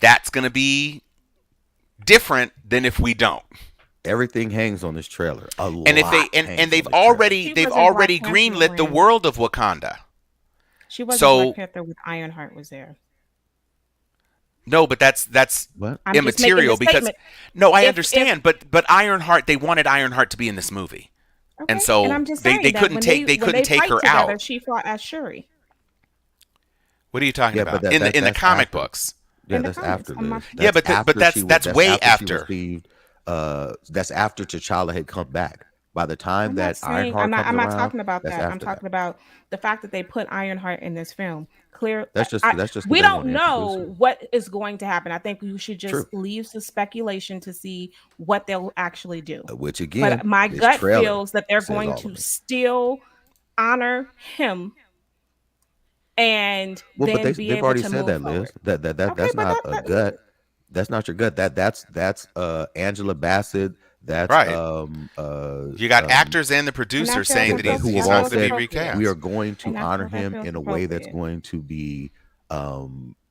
Speaker 4: that's going to be different than if we don't.
Speaker 1: everything hangs on this trailer. A lot.
Speaker 4: And if they and they've already greenlit the world of Wakanda.
Speaker 2: She wasn't
Speaker 4: So-
Speaker 2: Black Panther with Ironheart was there.
Speaker 4: No, but that's
Speaker 1: What?
Speaker 2: I'm just making
Speaker 4: immaterial
Speaker 2: a
Speaker 4: because
Speaker 2: statement.
Speaker 4: no, I
Speaker 2: If-
Speaker 4: understand, but Ironheart, they wanted Ironheart to be in this movie.
Speaker 2: Okay,
Speaker 4: And so
Speaker 2: I'm just
Speaker 4: they
Speaker 2: saying that
Speaker 4: couldn't
Speaker 2: when
Speaker 4: take- they
Speaker 2: when
Speaker 4: couldn't take
Speaker 2: fight
Speaker 4: her
Speaker 2: together,
Speaker 4: out.
Speaker 2: She fought as Shuri.
Speaker 4: What are you talking
Speaker 1: Yeah,
Speaker 4: about?
Speaker 1: but
Speaker 4: In the
Speaker 1: that's
Speaker 4: comic
Speaker 1: after.
Speaker 4: books.
Speaker 1: Yeah,
Speaker 2: In the
Speaker 1: that's
Speaker 2: comics.
Speaker 1: after
Speaker 2: I'm
Speaker 1: this.
Speaker 2: not-
Speaker 4: Yeah, but that's way
Speaker 1: she
Speaker 4: after.
Speaker 1: received, that's after T'Challa had come back. By the time
Speaker 2: I'm
Speaker 1: that
Speaker 2: not saying,
Speaker 1: Ironheart
Speaker 2: I'm not,
Speaker 1: comes
Speaker 2: I'm not
Speaker 1: around,
Speaker 2: talking about
Speaker 1: that's
Speaker 2: that. I'm
Speaker 1: after
Speaker 2: talking
Speaker 1: that.
Speaker 2: about the fact that they put Ironheart in this film. Clear.
Speaker 1: That's just 'cause
Speaker 2: We
Speaker 1: they
Speaker 2: don't
Speaker 1: wanna introduce
Speaker 2: know
Speaker 1: her.
Speaker 2: what is going to happen. I think we should just
Speaker 1: True.
Speaker 2: leave the speculation to see what they'll actually do.
Speaker 1: Which again,
Speaker 2: But my
Speaker 1: this
Speaker 2: gut
Speaker 1: trailer
Speaker 2: feels that they're
Speaker 1: says
Speaker 2: going
Speaker 1: all
Speaker 2: to
Speaker 1: of it.
Speaker 2: still honor him and
Speaker 1: Well, but
Speaker 2: then be
Speaker 1: they've
Speaker 2: able
Speaker 1: already
Speaker 2: to
Speaker 1: said
Speaker 2: move
Speaker 1: that,
Speaker 2: forward.
Speaker 1: Liz. That's
Speaker 2: Okay, but
Speaker 1: not a gut. That's not your gut. That's Angela Bassett. That's
Speaker 4: Right. You got actors and the producer
Speaker 2: sure
Speaker 4: saying
Speaker 2: that
Speaker 4: that
Speaker 2: feels-
Speaker 4: he's
Speaker 1: who have
Speaker 4: not
Speaker 1: all
Speaker 4: going to be
Speaker 1: said
Speaker 4: recast.
Speaker 1: we are going to
Speaker 2: I'm not
Speaker 1: honor
Speaker 2: sure that
Speaker 1: him
Speaker 2: feels
Speaker 1: in a way that's
Speaker 2: appropriate.
Speaker 1: going to be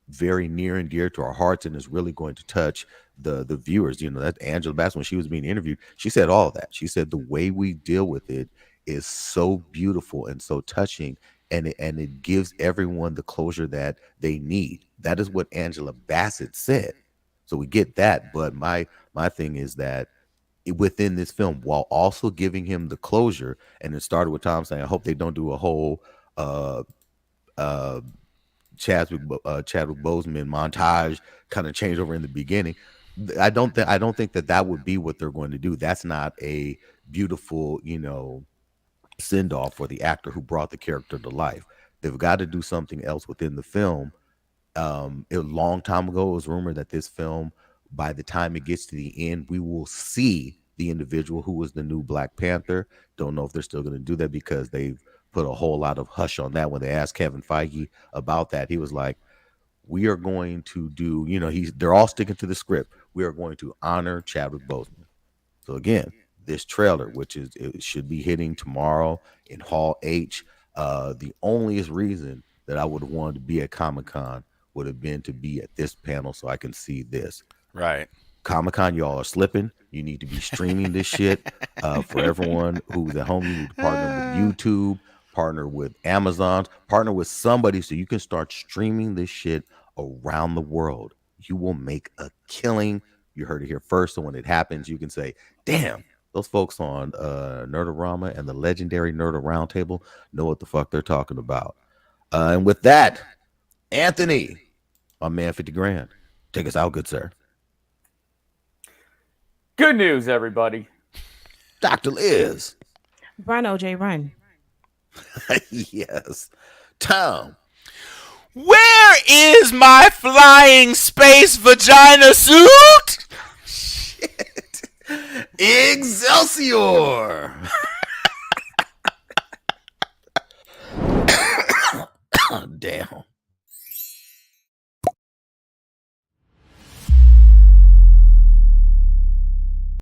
Speaker 1: very near and dear to our hearts and is really going to touch the viewers. You know, that Angela Bassett, when she was being interviewed, she said all that. She said the way we deal with it is so beautiful and so touching, and it gives everyone the closure that they need. That is what Angela Bassett said. So we get that, but my thing is that within this film, while also giving him the closure, and it started with Tom saying, "I hope they don't do a whole uh Chadwick Boseman montage kind of changeover in the beginning." I don't think that would be what they're going to do. That's not a beautiful, send off for the actor who brought the character to life. They've got to do something else within the film. A long time ago, it was rumored that this film, by the time it gets to the end, we will see the individual who was the new Black Panther. Don't know if they're still going to do that because they've put a whole lot of hush on that. When they asked Kevin Feige about that, he was like, "We are going to do, they're all sticking to the script. We are going to honor Chadwick Boseman." So again, this trailer, it should be hitting tomorrow in Hall H. The onlyest reason that I would have wanted to be at Comic-Con would have been to be at this panel so I can see this.
Speaker 4: Right.
Speaker 1: Comic-Con, y'all are slipping. You need to be streaming this shit. For everyone who's at home, you need to partner with YouTube, partner with Amazon, partner with somebody so you can start streaming this shit around the world. You will make a killing. You heard it here first. So when it happens, you can say, damn, those folks on Nerd-O-Rama and the legendary Nerd-O-Roundtable know what the fuck they're talking about. And with that, Anthony, my man, 50 grand. Take us out, good sir.
Speaker 3: Good news, everybody.
Speaker 1: Dr. Liz.
Speaker 2: Run, OJ, run.
Speaker 1: Yes. Tom.
Speaker 4: Where is my flying space vagina suit?
Speaker 1: Shit. Excelsior. Damn.